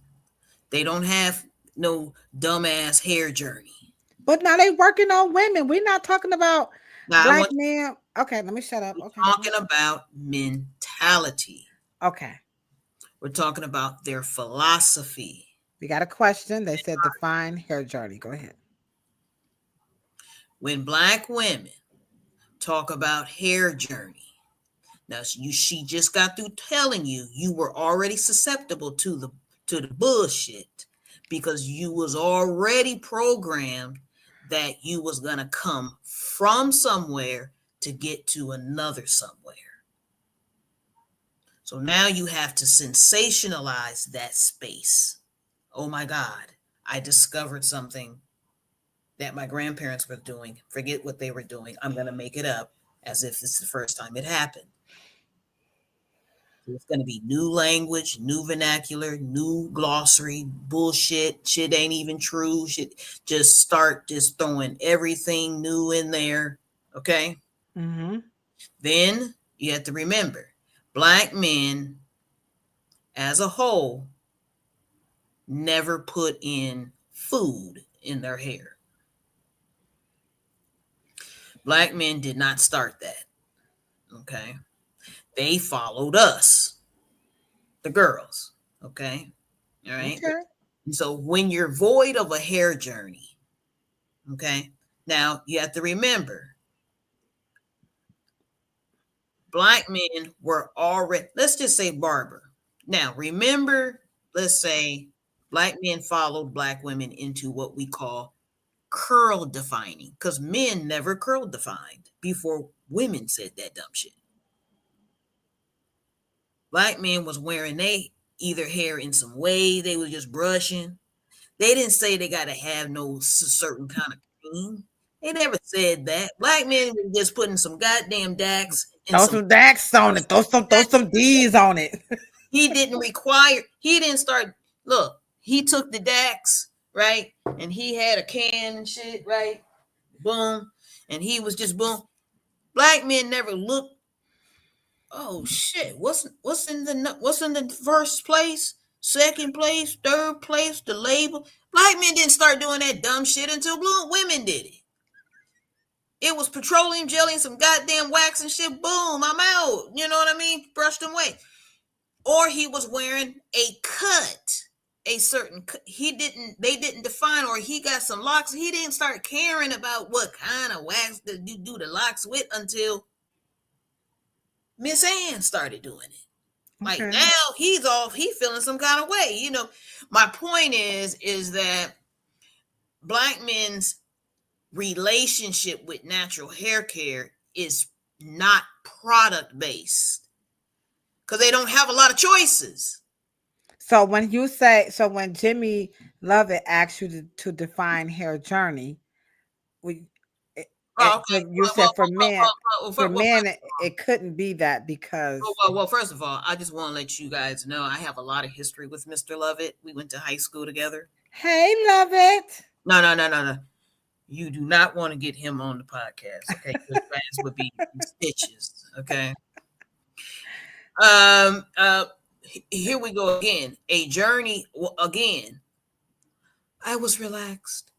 They don't have no dumbass hair journey. But now they working on women. We're not talking about black men. Okay, let me shut up. Okay. Talking about mentality. Okay. We're talking about their philosophy. We got a question. They said define hair journey. Go ahead. When Black women talk about hair journey, now she just got through telling you you were already susceptible to the bullshit because you was already programmed that you was gonna come from somewhere to get to another somewhere. So now you have to sensationalize that space. Oh my God, I discovered something that my grandparents were doing. Forget what they were doing. I'm going to make it up as if it's the first time it happened. It's going to be new language, new vernacular, new glossary, bullshit. Shit ain't even true. Shit, just start just throwing everything new in there. Okay? Mm-hmm. Then you have to remember, Black men as a whole never put in food in their hair. Black men did not start that. Okay. They followed us, the girls. Okay. All right. Okay. And so when you're void of a hair journey, okay, now you have to remember, Black men were already, let's just say barber. Now, remember, let's say Black men followed Black women into what we call curl defining, because men never curl defined before women said that dumb shit. Black men was wearing they either hair in some way, they were just brushing. They didn't say they got to have no certain kind of cream. They never said that. Black men were just putting some goddamn Dax. Throw some Dax on it. Throw some D's on it. He didn't start. Look, he took the Dax, right? And he had a can and shit, right? Boom. And he was just boom. Black men never looked. Oh shit! What's in the first place, second place, third place, the label? Black men didn't start doing that dumb shit until blue women did it. It was petroleum jelly and some goddamn wax and shit. Boom, I'm out. You know what I mean? Brushed them away. Or he was wearing a cut, a certain cut. They didn't define, or he got some locks. He didn't start caring about what kind of wax to do the locks with until Miss Ann started doing it. Like Okay. now he's feeling some kind of way. You know, my point is that Black men's relationship with natural hair care is not product based because they don't have a lot of choices. So when you say, so when Jimmy Lovett asked you to define hair journey, we, Oh, you said for men, it couldn't be that because. Well, first of all, I just want to let you guys know I have a lot of history with Mr. Lovett. We went to high school together. Hey, Lovett. No. You do not want to get him on the podcast, okay? His fans would be in stitches, okay? Here we go again. A journey again. I was relaxed.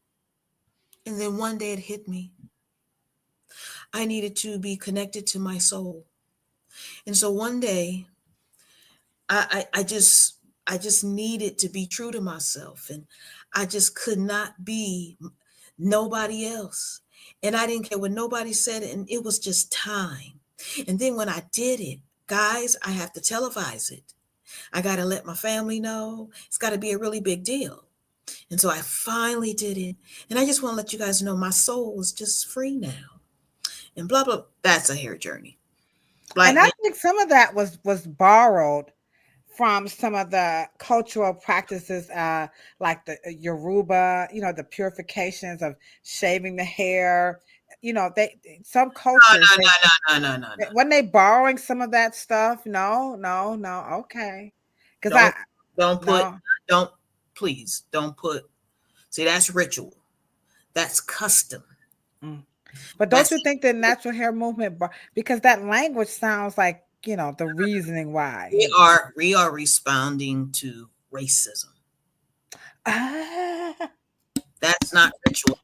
And then one day it hit me. I needed to be connected to my soul. And so one day I just needed to be true to myself. And I just could not be nobody else. And I didn't care what nobody said. And it was just time. And then when I did it, guys, I have to televise it. I got to let my family know. It's got to be a really big deal. And so I finally did it. And I just want to let you guys know my soul is just free now. And blah, blah. That's a hair journey. And I think some of that was borrowed from some of the cultural practices, like the Yoruba, you know, the purifications of shaving the hair. You know, some cultures. No. When they borrowing some of that stuff, no. Okay, because please don't put. See, that's ritual. That's custom. But don't you think the natural hair movement, because that language sounds like, you know, the reasoning why we are responding to racism. That's not ritual.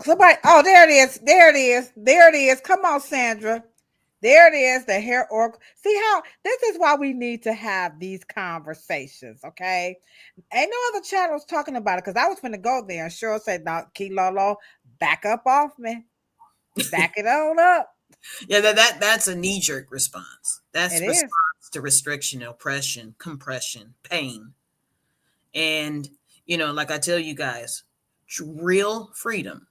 Somebody, oh, there it is. Come on, Sandra. There it is, the hair oracle. See how this is why we need to have these conversations, okay? Ain't no other channels talking about it, because I was going to go there and Cheryl said, "No, Kilolo, back up off me. Back it on up." Yeah, that's a knee-jerk response. That's response to restriction, oppression, compression, pain. And, you know, like I tell you guys, real freedom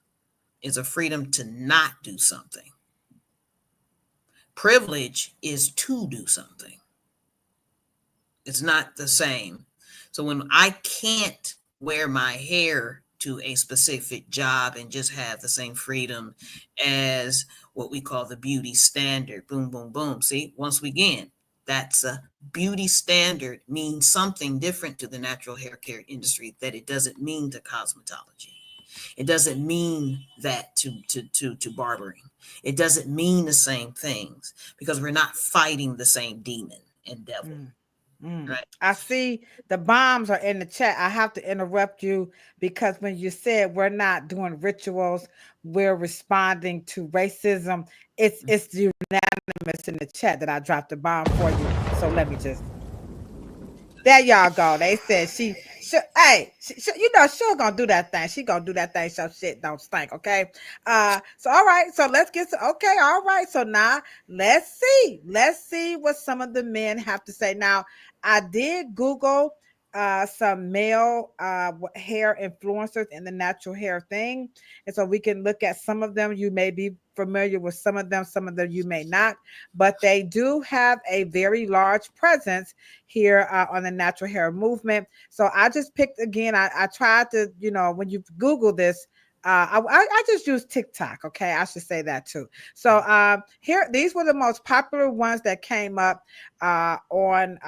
is a freedom to not do something. Privilege is to do something. It's not the same. So when I can't wear my hair to a specific job and just have the same freedom as what we call the beauty standard, boom, boom, boom. See, once again, that's a beauty standard means something different to the natural hair care industry that it doesn't mean to cosmetology. It doesn't mean that to barbering. It doesn't mean the same things because we're not fighting the same demon and devil. Right. I see the bombs are in the chat. I have to interrupt you because when you said we're not doing rituals, we're responding to racism. It's unanimous in the chat that I dropped the bomb for you. So let me just. There y'all go. They said she you know, she's gonna do that thing. She gonna do that thing so shit don't stink. Okay. So all right. So let's get to, okay. All right. So now let's see what some of the men have to say. Now, I did Google some male hair influencers in the natural hair thing. And so we can look at some of them. You may be familiar with some of them you may not, but they do have a very large presence here on the natural hair movement. So I just picked, again, I tried to, you know, when you Google this, I just use TikTok. Okay. I should say that too. So here, these were the most popular ones that came up on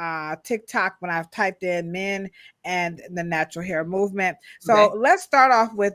TikTok when I've typed in men and the natural hair movement. So let's start off with,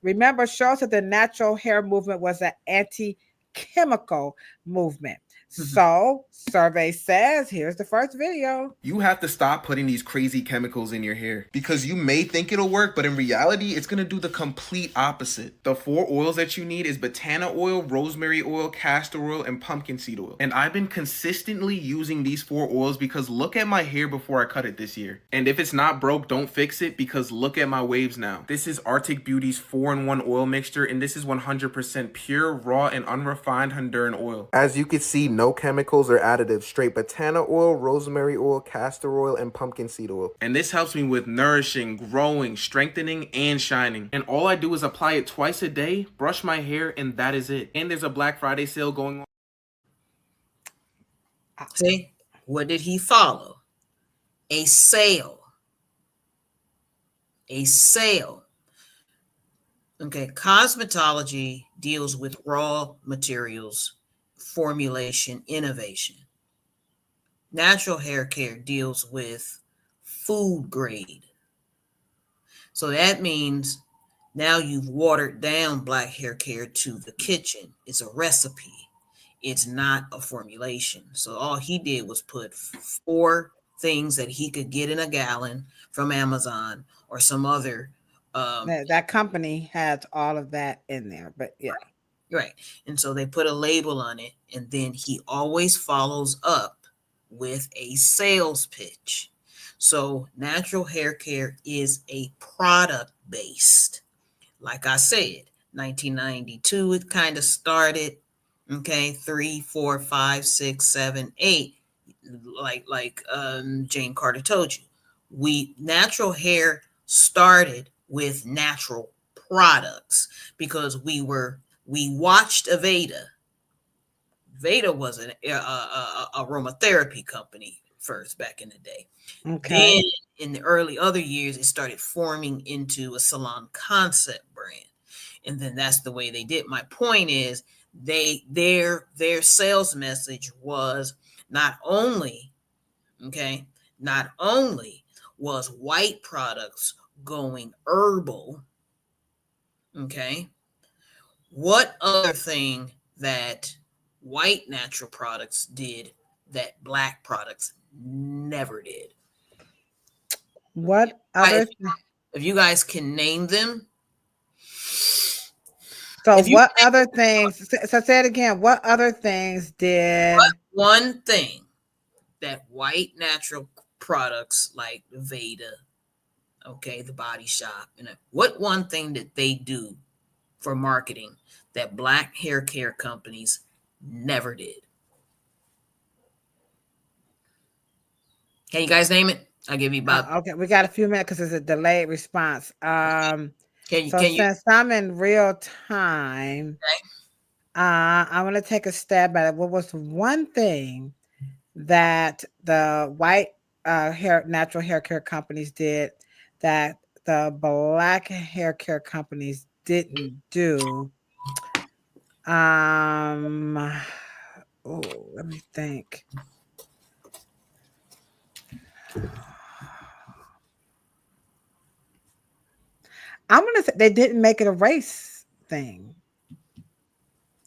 remember, Cheryl said the natural hair movement was an anti-chemical movement. So survey says, here's the first video. You have to stop putting these crazy chemicals in your hair because you may think it'll work, but in reality, it's going to do the complete opposite. The 4 oils that you need is botana oil, rosemary oil, castor oil, and pumpkin seed oil. And I've been consistently using these 4 oils because look at my hair before I cut it this year. And if it's not broke, don't fix it because look at my waves now. This is Arctic Beauty's 4-in-1 oil mixture, and this is 100% pure, raw, and unrefined Honduran oil. As you can see, no No chemicals or additives. Straight botana oil, rosemary oil, castor oil, and pumpkin seed oil. And this helps me with nourishing, growing, strengthening, and shining. And all I do is apply it twice a day, brush my hair, and that is it. And there's a Black Friday sale going on. See, what did he follow? A sale. A sale. Okay, cosmetology deals with raw materials, formulation, innovation. Natural hair care deals with food grade. So that means now you've watered down black hair care to the kitchen. It's a recipe. It's not a formulation. So all he did was put 4 things that he could get in a gallon from Amazon or some other. That company has all of that in there, but yeah. Right. And so they put a label on it, and then he always follows up with a sales pitch. So natural hair care is a product based. Like I said, 1992, it kind of started. Okay, 3, 4, 5, 6, 7, 8. Like Jane Carter told you, natural hair started with natural products because we watched Aveda. Veda was an aromatherapy company first back in the day. Okay. Then in the early other years, it started forming into a salon concept brand. And then that's the way they did. My point is their sales message was not only was white products going herbal. Okay. What other thing that white natural products did that black products never did? What other? If you guys can name them. So what other things? So say it again. What other things did? One thing that white natural products like Veda, okay, the Body Shop, and what one thing that they do for marketing that black hair care companies never did? Can you guys name it? I'll give you about. Okay, we got a few minutes because it's a delayed response. Since I'm in real time, I'm gonna take a stab at it. What was one thing that the white natural hair care companies did that the black hair care companies didn't do? Let me think. I'm gonna say they didn't make it a race thing.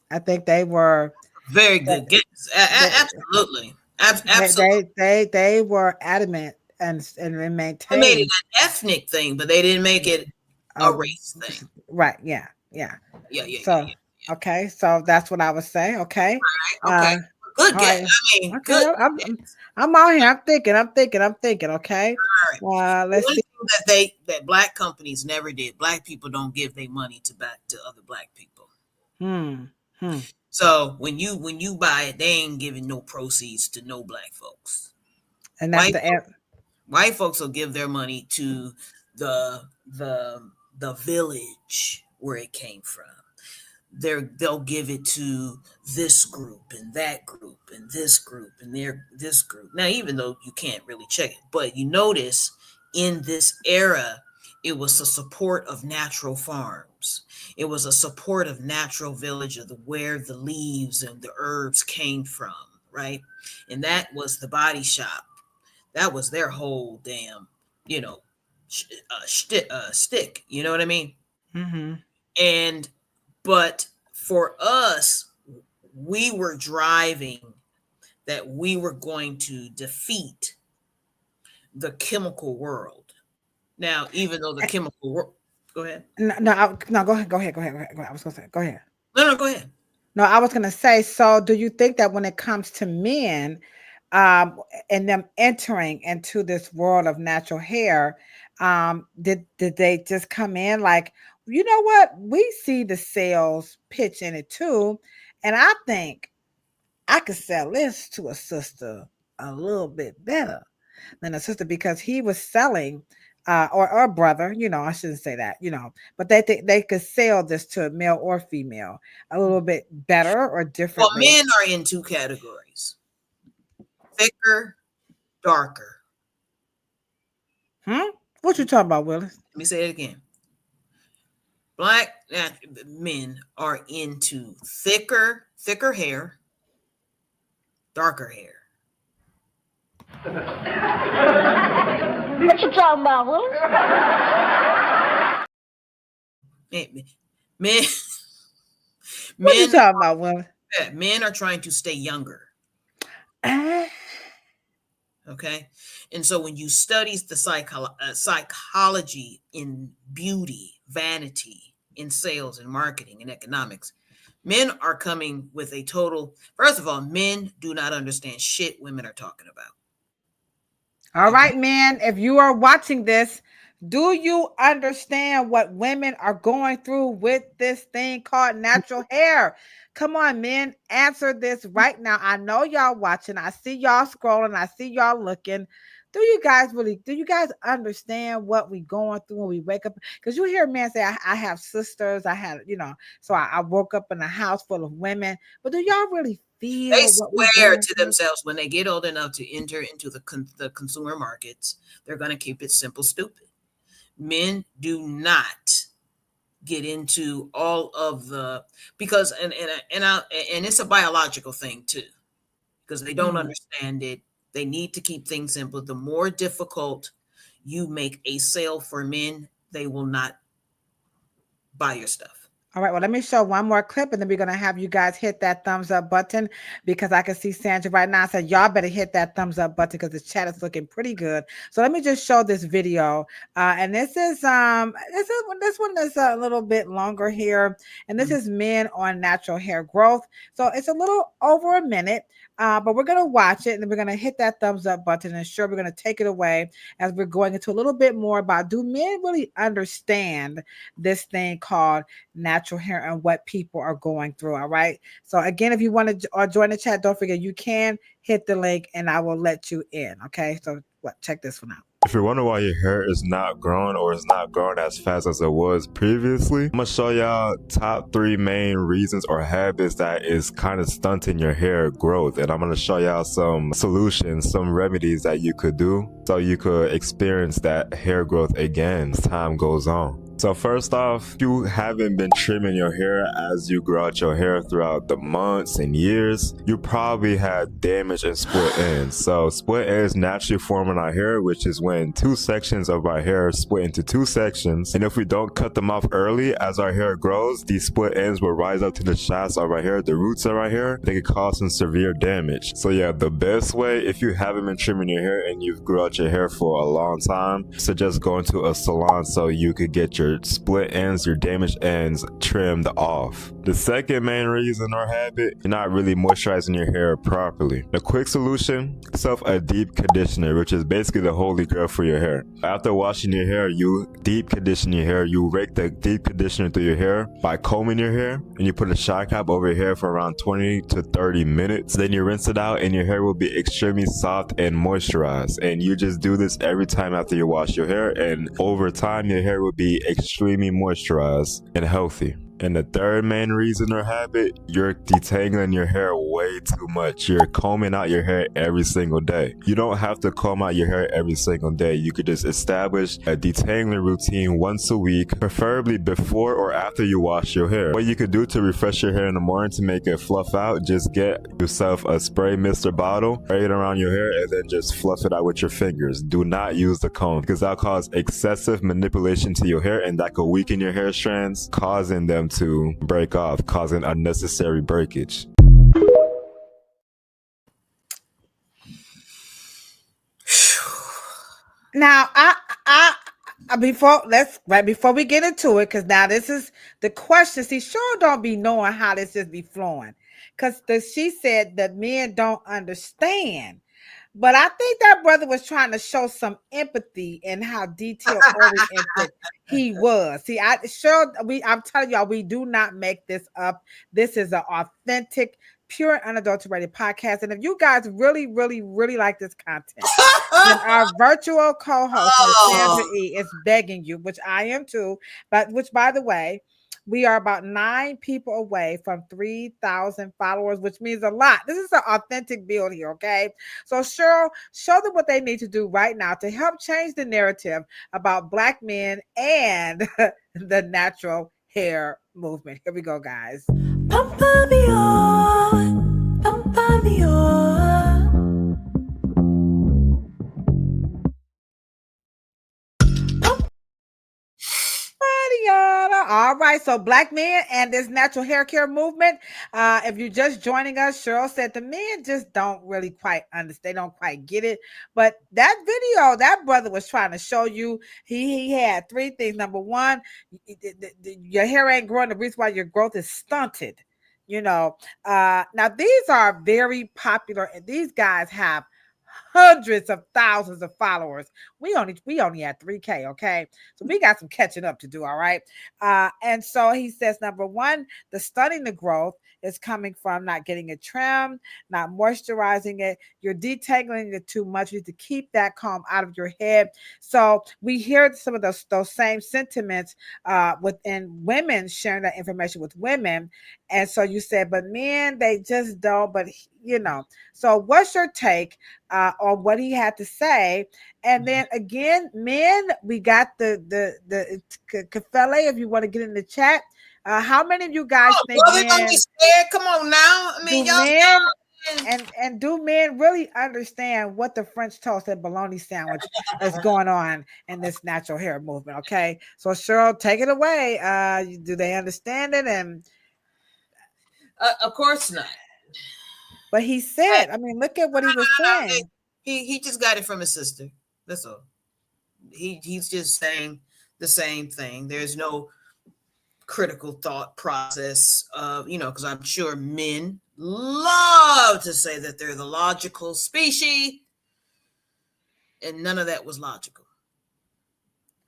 I think they were very good. Absolutely. Absolutely. They were adamant and maintained. They made it an ethnic thing, but they didn't make it a race thing. Right. Yeah. So okay, so that's what I was saying. Okay. All right. Okay. Good guess. Right. I mean, okay. Good. I'm out here. I'm thinking. Okay. All right. Let's see. That black companies never did. Black people don't give their money to other black people. So when you buy it, they ain't giving no proceeds to no black folks. And that's white folks will give their money to the village where it came from. They'll give it to this group and that group and this group and this group. Now, even though you can't really check it, but you notice in this era, it was a support of natural farms. It was a support of natural village of where the leaves and the herbs came from, right? And that was the Body Shop. That was their whole damn, stick. You know what I mean? Mm-hmm. But for us, we were driving that we were going to defeat the chemical world. Now, even though the chemical world, go ahead. No, go ahead. I was going to say, go ahead. No, go ahead. No, I was going to say, so do you think that when it comes to men, and them entering into this world of natural hair, did they just come in like, you know what, we see the sales pitch in it too, and I think I could sell this to a sister a little bit better than a sister because he was selling or a brother, I shouldn't say that, but they think they could sell this to a male or female a little bit better or differently. Well, men are in two categories: thicker, darker. What you talking about, Willis? Let me say it again. Black men are into thicker hair, darker hair. What you talking about, Willis? Men, what you talking about, Willis? Men are trying to stay younger. Okay. And so when you study the psychology in beauty, vanity, in sales and marketing and economics, men are coming with a total. First of all, men do not understand shit women are talking about. All right, man. If you are watching this, do you understand what women are going through with this thing called natural hair? Come on, men, answer this right now. I know y'all watching. I see y'all scrolling. I see y'all looking. Do you guys understand what we going through when we wake up? Because you hear men say, I have sisters. I had, so I woke up in a house full of women. But do y'all really feel They what swear to themselves when they get old enough to enter into the consumer markets, they're going to keep it simple, stupid. Men do not get into all of the because and it's a biological thing too, because they don't understand it. They need to keep things simple. The more difficult you make a sale for men, they will not buy your stuff. All right, well, let me show one more clip, and then we're going to have you guys hit that thumbs up button because I can see Sandra right now. So y'all better hit that thumbs up button because the chat is looking pretty good. So let me just show this video. And this one is a little bit longer here. And this is men on natural hair growth. So it's a little over a minute, but we're going to watch it, and then we're going to hit that thumbs up button. And sure, we're going to take it away as we're going into a little bit more about, do men really understand this thing called natural hair and what people are going through? All right. So again, if you want to join the chat, don't forget you can hit the link and I will let you in. Okay. So check this one out. If you're wondering why your hair is not growing or is not growing as fast as it was previously, I'm gonna show y'all top 3 main reasons or habits that is kind of stunting your hair growth. And I'm gonna show y'all some solutions, some remedies that you could do so you could experience that hair growth again as time goes on. So first off, if you haven't been trimming your hair as you grow out your hair throughout the months and years, you probably had damage and split ends. So split ends naturally form in our hair, which is when 2 sections of our hair split into 2 sections. And if we don't cut them off early as our hair grows, these split ends will rise up to the shafts of our hair, the roots of our hair. They could cause some severe damage. So yeah, the best way, if you haven't been trimming your hair and you've grew out your hair for a long time, suggest going to a salon so you could get your split ends, your damaged ends trimmed off. The second main reason or habit, you're not really moisturizing your hair properly. The quick solution, yourself a deep conditioner, which is basically the holy grail for your hair. After washing your hair, you deep condition your hair. You rake the deep conditioner through your hair by combing your hair, and you put a shower cap over your hair for around 20 to 30 minutes. Then you rinse it out and your hair will be extremely soft and moisturized. And you just do this every time after you wash your hair, and over time your hair will be extremely moisturized and healthy. And the third main reason or habit, you're detangling your hair way too much. You're combing out your hair every single day. You don't have to comb out your hair every single day. You could just establish a detangling routine once a week, preferably before or after you wash your hair. What you could do to refresh your hair in the morning to make it fluff out, just get yourself a spray mister bottle, spray it around your hair, and then just fluff it out with your fingers. Do not use the comb because that'll cause excessive manipulation to your hair, and that could weaken your hair strands, causing them to break off, causing unnecessary breakage. Now, before we get into it, because now this is the question. See, sure don't be knowing how this just be flowing, because she said that men don't understand. But I think that brother was trying to show some empathy in how detail oriented he was. See, I'm telling y'all, we do not make this up. This is an authentic pure and unadulterated podcast. And if you guys really, really, really like this content, then our virtual co-host, Miss Sandra E, is begging you, which I am too, but which, by the way, we are about 9 people away from 3,000 followers, which means a lot. This is an authentic build here, okay? So Cheryl, show them what they need to do right now to help change the narrative about Black men and the natural hair movement. Here we go, guys. Pump me on, pump me on. All right, so Black men and this natural hair care movement. If you're just joining us, Cheryl said the men just don't really quite understand. They don't quite get it. But that video, that brother was trying to show you, he had 3 things. Number 1, your hair ain't growing. The reason why your growth is stunted. You know, now these are very popular, and these guys have hundreds of thousands of followers. We only had 3K, okay? So we got some catching up to do, all right? And so he says, number 1, the stunning the growth is coming from not getting it trimmed, not moisturizing it. You're detangling it too much. You need to keep that comb out of your head. So we hear some of those same sentiments within women, sharing that information with women. And so you said, but men, they just don't, but you know. So what's your take on what he had to say? And then again, men, we got the Kafele, if you want to get in the chat. How many of you guys think men, don't be scared? Come on now. I mean, and do men really understand what the French toast and bologna sandwich is going on in this natural hair movement? Okay, so Cheryl, take it away. Do they understand it? And of course not. But he said, I mean, look at what he was saying. He just got it from his sister. That's all. He's just saying the same thing. There's no critical thought process of, because I'm sure men love to say that they're the logical species, and none of that was logical.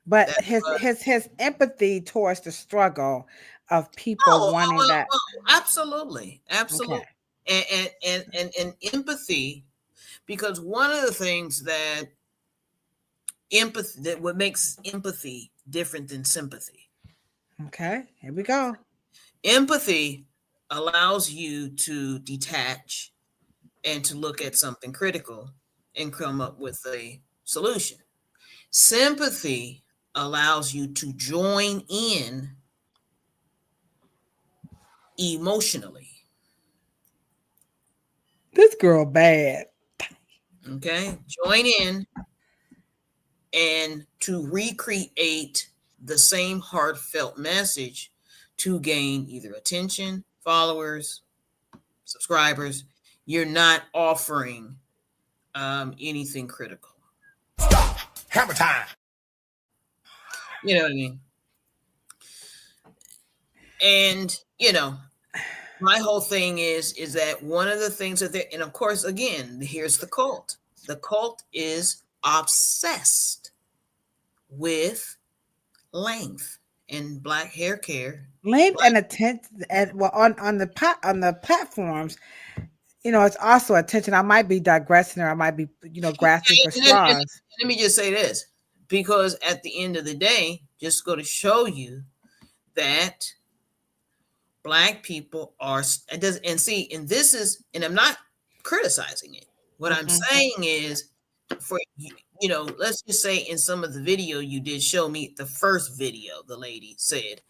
But his empathy towards the struggle of people wanting that. Absolutely. Okay. And empathy, because one of the things that what makes empathy different than sympathy. Okay, here we go. Empathy allows you to detach and to look at something critical and come up with a solution. Sympathy allows you to join in emotionally. This girl bad. Okay, join in and to recreate the same heartfelt message to gain either attention, followers, subscribers. You're not offering anything critical. Stop. Hammer time. You know what I mean? And, my whole thing is that one of the things that and of course, again, here's the cult. The cult is obsessed with length and Black hair care. Length and attention, on the platforms, it's also attention. I might be digressing, or I might be, grasping for straws. Let me just say this, because at the end of the day, just go to show you that Black people are, and this is, and I'm not criticizing it. What I'm saying is, for let's just say in some of the video you did show me, the first video, the lady said,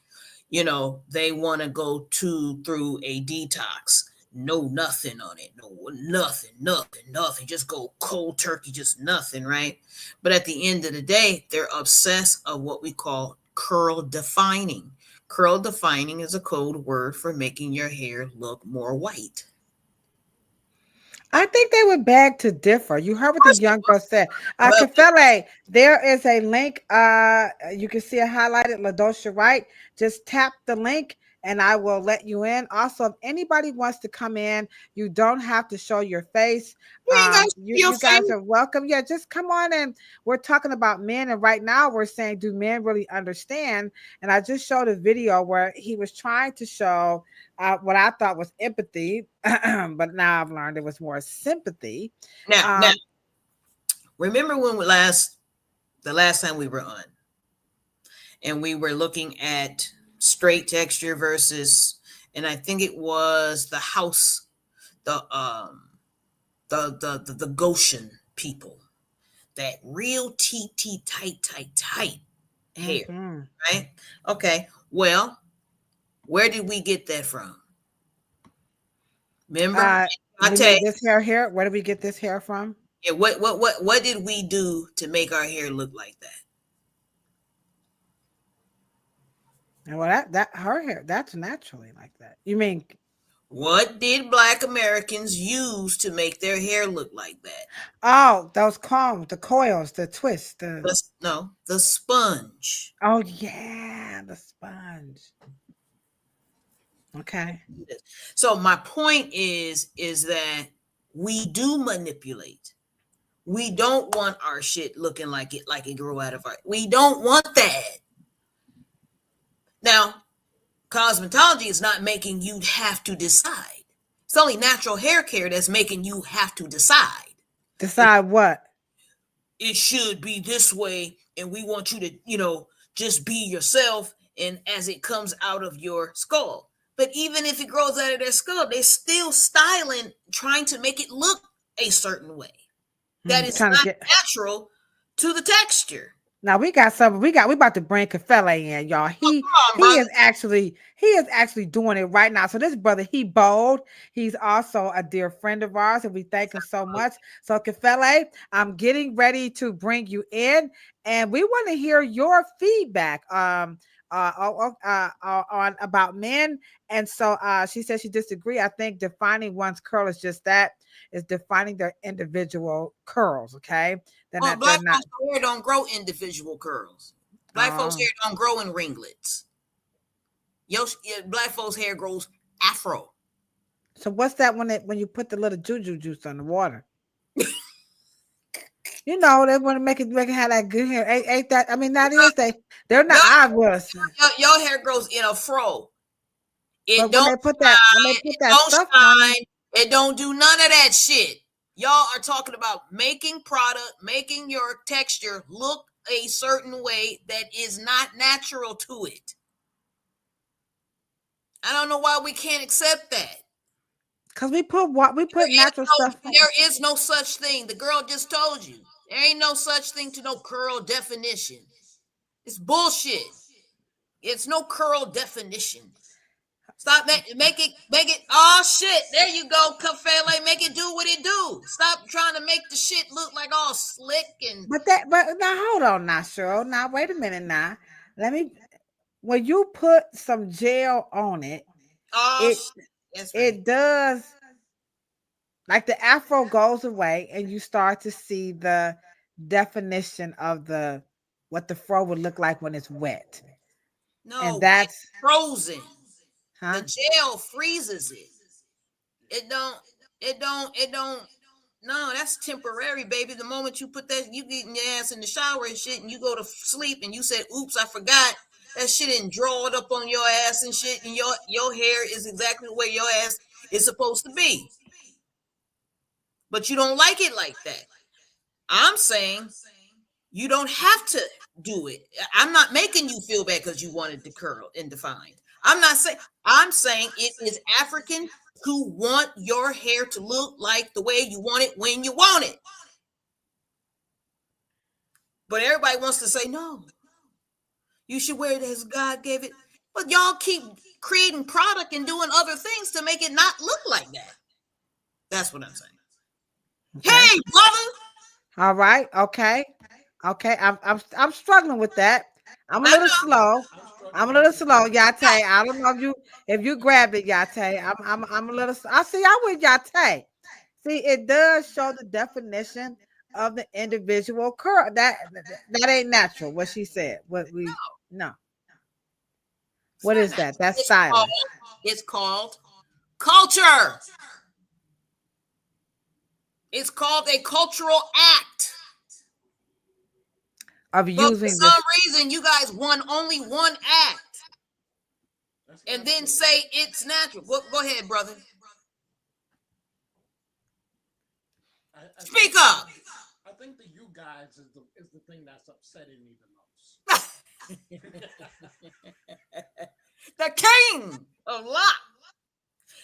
they want to go through a detox. No, nothing on it. No, nothing. Just go cold turkey, just nothing, right? But at the end of the day, they're obsessed of what we call curl defining. Curl defining is a code word for making your hair look more white. I think they would beg to differ. You heard what the young girl said. Kafele, there is a link. You can see it highlighted, Ladosha, Wright. Just tap the link and I will let you in. Also, if anybody wants to come in, you don't have to show your face. You ain't gotta show your You guys face. are welcome. Yeah, just come on in. We're talking about men, and right now we're saying, do men really understand? And I just showed a video where he was trying to show what I thought was empathy, but now I've learned it was more sympathy. Now, remember when the last time we were on, and we were looking at straight texture versus, and I think it was the house, the Goshen people, that real tight hair, right? Okay, well, where did we get that from? Remember, we made this hair here. Where did we get this hair from? Yeah, what did we do to make our hair look like that? And well, that her hair, that's naturally like that. You mean, what did Black Americans use to make their hair look like that? Oh, those combs, the coils, the twists, the sponge. Oh yeah, the sponge. Okay. So my point is that we do manipulate. We don't want our shit looking like it grew out of our. We don't want that. Now, cosmetology is not making you have to decide. It's only natural hair care that's making you have to decide. Decide what? It should be this way, and we want you to, just be yourself, and as it comes out of your skull. But even if it grows out of their skull, they're still styling, trying to make it look a certain way. That is not natural to the texture. Now we about to bring Kafele in, y'all. He is actually doing it right now. So this brother, he bold. He's also a dear friend of ours, and we thank him so much. So Kafele, I'm getting ready to bring you in, and we want to hear your feedback on about men. And so she said she disagrees. I think defining one's curl is just that, is defining their individual curls. Okay. Black folks' hair don't grow individual curls. Black folks' hair don't grow in ringlets. Black folks' hair grows afro. So what's that when you put the little juju juice on the water? They want to make it have that good hair. Ain't that? I mean, that is they're not obvious. Your hair grows in a fro. It don't put that stuff on it don't do none of that shit. Y'all are talking about making your texture look a certain way that is not natural to it. I don't know why we can't accept that. Because we put natural stuff. There is no such thing. The girl just told you. There ain't no such thing to no curl definition. It's bullshit. It's no curl definition. Stop that. Make it. Oh shit. There you go, Kafele. Make it do what it do. Stop trying to make the shit look like all slick and. But now hold on, now, Cheryl. Now wait a minute. Now when you put some gel on it, it does. Like the afro goes away, and you start to see the definition of what the fro would look like when it's wet. No, and that's frozen. Huh? The gel freezes it. It don't. No, that's temporary, baby. The moment you put that, you getting your ass in the shower and shit, and you go to sleep, and you said, "Oops, I forgot." That shit didn't draw it up on your ass and shit, and your hair is exactly the way your ass is supposed to be. But you don't like it like that. I'm saying you don't have to do it. I'm not making you feel bad because you wanted to curl and defined. I'm saying it is African to want your hair to look like the way you want it when you want it. But everybody wants to say, no, you should wear it as God gave it. But y'all keep creating product and doing other things to make it not look like that. That's what I'm saying. Okay. Hey, brother. All right. Okay. I'm struggling with that. I'm a little slow. Yate. I don't know if you grabbed it, Yate. I'm a little. I see. I with Yate. See, it does show the definition of the individual curl. That ain't natural. What she said. No. What is that? That's styling. It's called culture. It's called a cultural act. Of But using for this. some reason, you guys want only one act, and then say it's natural. Go ahead, brother. Speak up. I think the you guys is the thing that's upsetting me the most. The king of lock.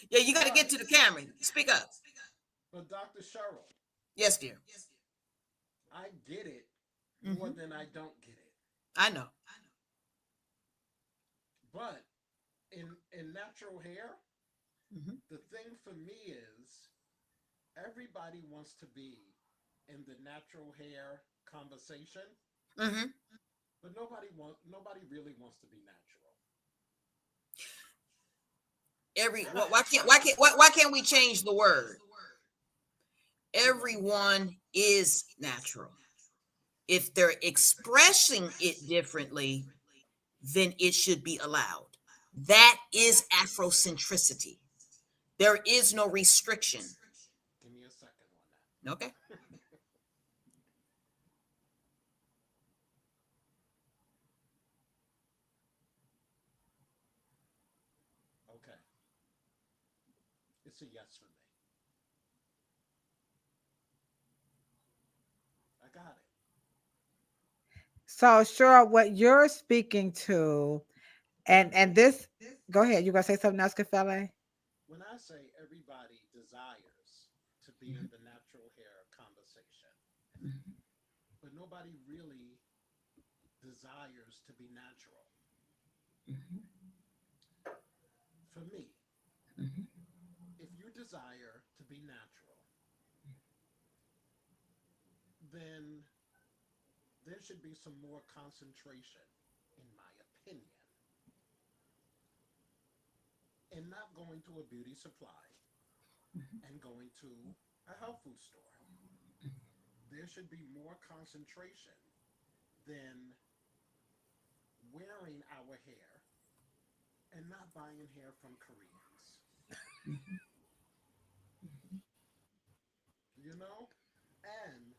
Yeah, you got to get to the camera. Speak up. But Dr. Cheryl. Yes, dear. I get it more than I don't get it. I know. But in natural hair, the thing for me is everybody wants to be in the natural hair conversation, but nobody really wants to be natural. Why can't we change the word? Everyone is natural. If they're expressing it differently, then it should be allowed. That is Afrocentricity. There is no restriction. Give me a second on that. Okay. Okay. It's a yes for me. I got it. So sure, what you're speaking to, and this, go ahead. You gonna say something else, Kafele? When I say everybody desires to be in the natural hair conversation, but nobody really desires to be natural. For me, if you desire to be natural, then there should be some more concentration, in my opinion, in not going to a beauty supply and going to a health food store. There should be more concentration than wearing our hair and not buying hair from Koreans. You know? And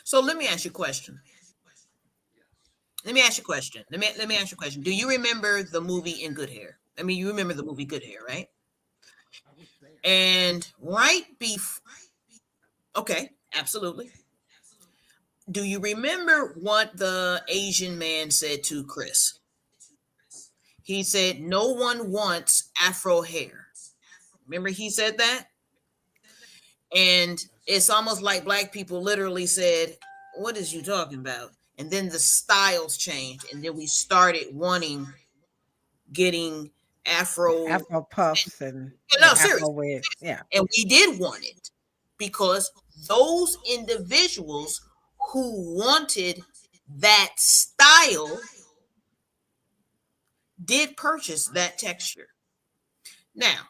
so let me ask you a question. yes. Let me ask you a question. Let me ask you a question. Do you remember the movie In Good Hair? I mean, you remember the movie Good Hair, right? I was there. And right okay, absolutely. Do you remember what the Asian man said to Chris? He said, "No one wants Afro hair." Remember he said that? And it's almost like black people literally said, "What is you talking about?" And then the styles changed, and then we started getting Afro puffs and no, Afro seriously. wigs. Yeah. And we did want it because those individuals who wanted that style did purchase that texture. Now,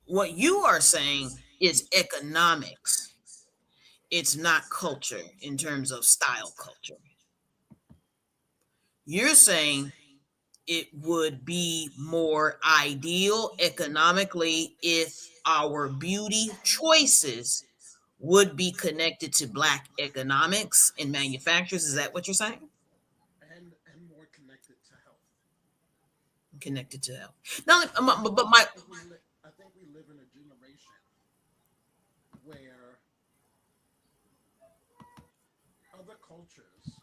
what you are saying is economics. It's not culture in terms of style culture. You're saying it would be more ideal economically if our beauty choices would be connected to black economics and manufacturers. Is that what you're saying? And more connected to health. Connected to health. Now, but my I think we live in a generation where other cultures,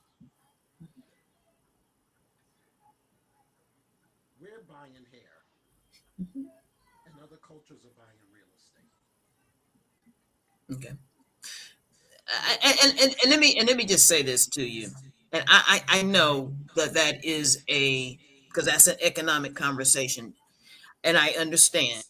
we're buying hair, and other cultures are buying real estate. Okay. And let me just say this to you, and I know that is because that's an economic conversation, and I understand.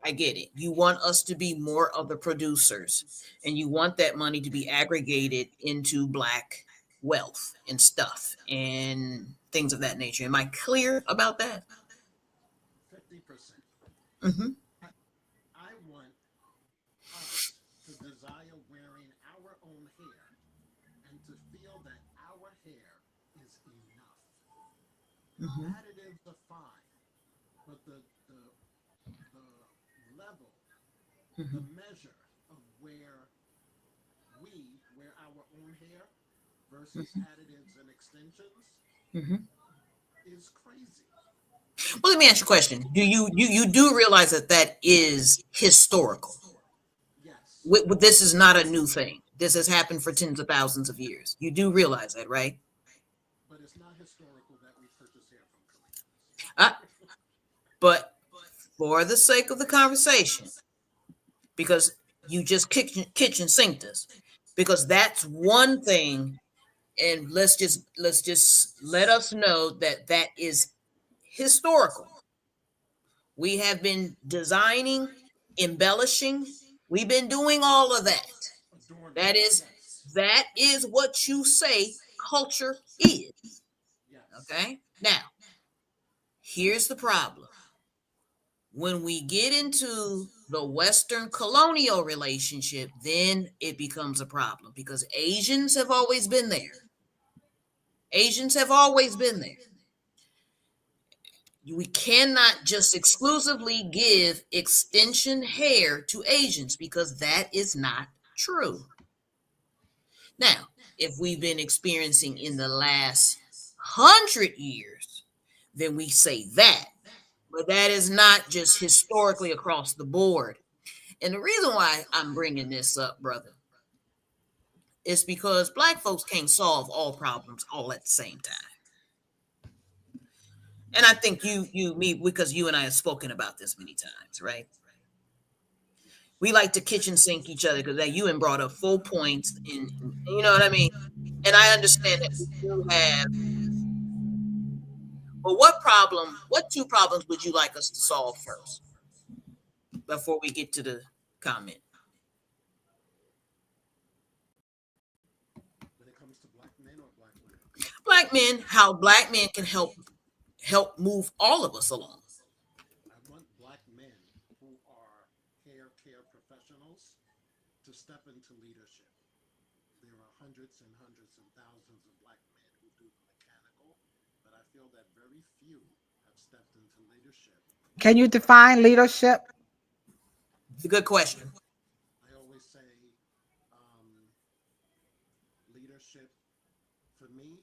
I get it. You want us to be more of the producers, and you want that money to be aggregated into black wealth and stuff and things of that nature. Am I clear about that? 50%. Mm-hmm. I want us to desire wearing our own hair and to feel that our hair is enough. Additives are fine, but the level, the measure of where our own hair versus additives and extensions is crazy. Well, let me ask you a question. Do you do realize that that is historical? Yes, This is not a new thing. This has happened for tens of thousands of years. You do realize that, right? but it's not historical that we purchase hair from Koreans. But for the sake of the conversation, because you just kitchen sinked us, because that's one thing, and let's just let us know that that is historical. We have been designing, embellishing. We've been doing all of that. Adornment. That is Yes. that is what you say culture is. Yes. Okay? Now, here's the problem. When we get into the Western colonial relationship, then it becomes a problem because Asians have always been there. Asians have always been there. We cannot just exclusively give extension hair to Asians because that is not true. Now, if we've been experiencing in the last 100 years, then we say that. But that is not just historically across the board. And the reason why I'm bringing this up, brother, is because Black folks can't solve all problems all at the same time. And I think me, because you and I have spoken about this many times, right? We like to kitchen sink each other because you and brought up full points, and you know what I mean. And I understand that we do have. But what two problems would you like us to solve first before we get to the comment? When it comes to black men or black women? Black men, how black men can help move all of us along. I want black men who are hair care professionals to step into leadership. There are hundreds and hundreds and thousands of black men who do the mechanical, but I feel that very few have stepped into leadership. Can you define leadership? It's a good question. I always say leadership, for me,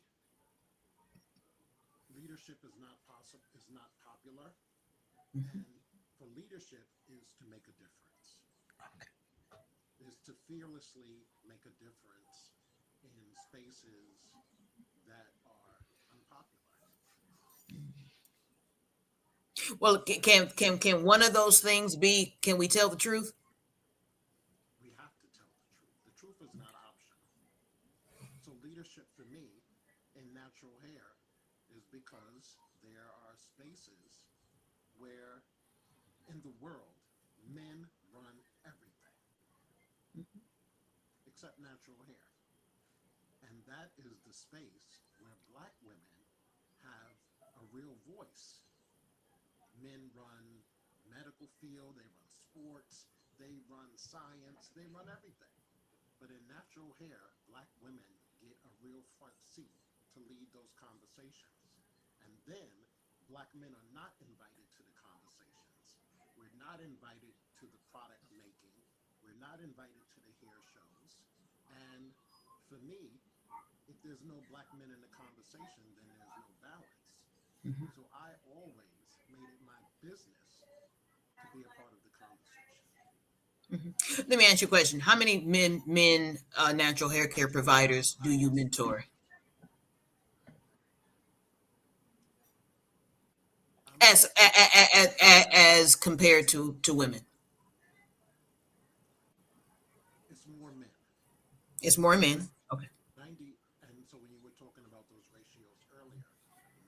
leadership is not possible, is not popular. And for leadership is to make a difference. Is to fearlessly make a difference in spaces that are unpopular. Well, can one of those things be? Can we tell the truth? We have to tell the truth. The truth is not optional. So leadership for me in natural hair is because there are spaces where in the world men run everything except natural hair. And that is the space where black women have a real voice. Men run medical field, they run sports, they run science, they run everything. But in natural hair, black women get a real front seat to lead those conversations. And then black men are not invited to the conversations. We're not invited to the product making. We're not invited to the hair shows. And for me, if there's no black men in the conversation, then there's no balance. So I always made it my business to be a part of the conversation. Let me ask you a question. How many men natural hair care providers do you mentor? As compared to women? It's more men. It's more men. Okay. 90, and so when you were talking about those ratios earlier,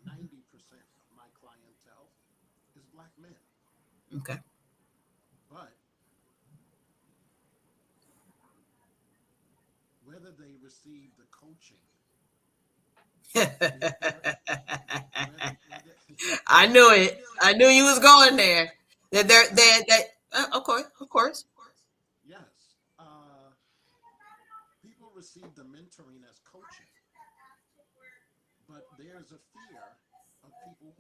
90% of my clientele is black men. Okay. But whether they receive the coaching, I knew it. I knew you was going there. Of course. yes, people receive the mentoring as coaching, but there's a fear of people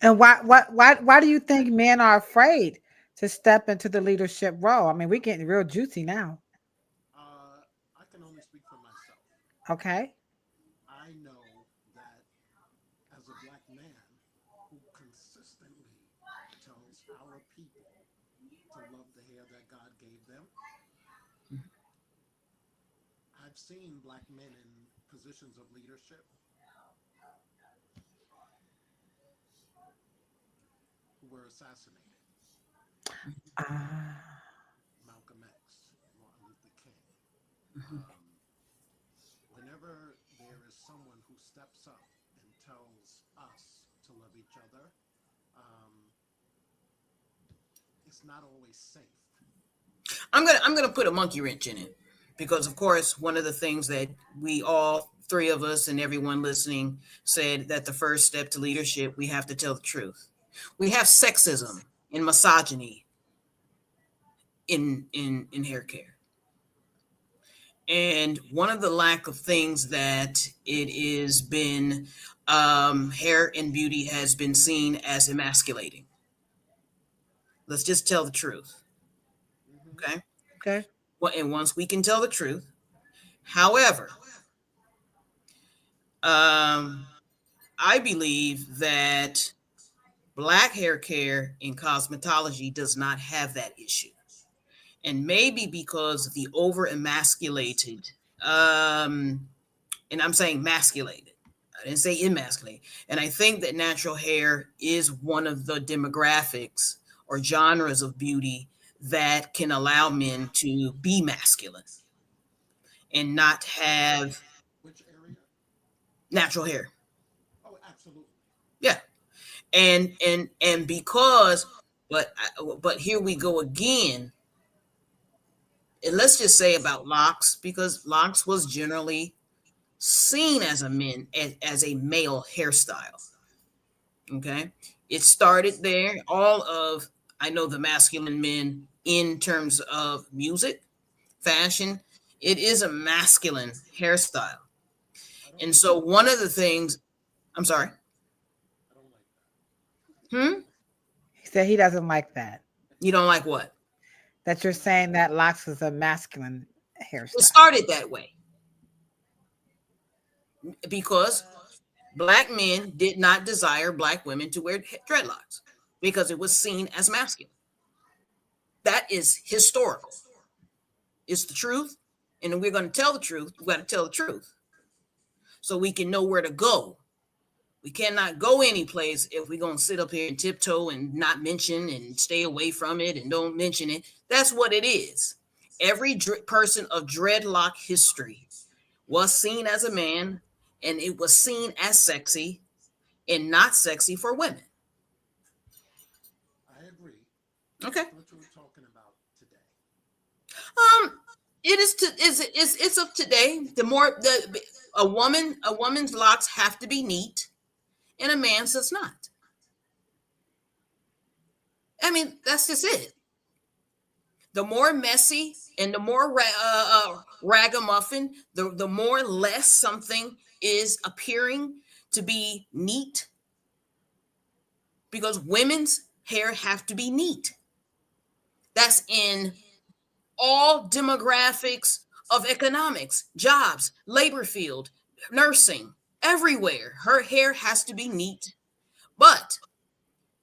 And why do you think men are afraid to step into the leadership role? I mean, we're getting real juicy now. I can only speak for myself. Okay. I know that as a black man who consistently tells our people to love the hair that God gave them, I've seen black men in positions of leadership who were assassinated. Malcolm X, Martin Luther King. Whenever there is someone who steps up and tells us to love each other, it's not always safe. I'm gonna put a monkey wrench in it, because of course one of the things that we all three of us and everyone listening said, that the first step to leadership, we have to tell the truth. We have sexism and misogyny in hair care. And one of the lack of things that it is been, hair and beauty has been seen as emasculating. Let's just tell the truth. Okay. Okay. Well, and once we can tell the truth, however, I believe that black hair care and cosmetology does not have that issue. And maybe because the over emasculated, and I'm saying masculated, I didn't say emasculated. And I think that natural hair is one of the demographics or genres of beauty that can allow men to be masculine and not have Which area? natural hair. Oh, absolutely. Yeah. And because, but here we go again. And let's just say about locks, because locks was generally seen as a male hairstyle. Okay. It started there. I know the masculine men in terms of music, fashion, it is a masculine hairstyle. And so one of the things, I'm sorry. I don't like that. He said he doesn't like that. You don't like what? That you're saying that locks is a masculine hairstyle. It started that way because black men did not desire black women to wear dreadlocks because it was seen as masculine. That is historical. It's the truth. And we're going to tell the truth. We got to tell the truth so we can know where to go. We cannot go any place if we're going to sit up here and tiptoe and not mention and stay away from it and don't mention it. That's what it is. Every person of dreadlock history was seen as a man, and it was seen as sexy and not sexy for women. I agree. Okay. What you were talking about today. It's of today. A woman's locks have to be neat, and a man's does not. I mean, that's just it. The more messy and the more ragamuffin, the more less something is appearing to be neat, because women's hair have to be neat. That's in all demographics of economics, jobs, labor field, nursing, everywhere. Her hair has to be neat. But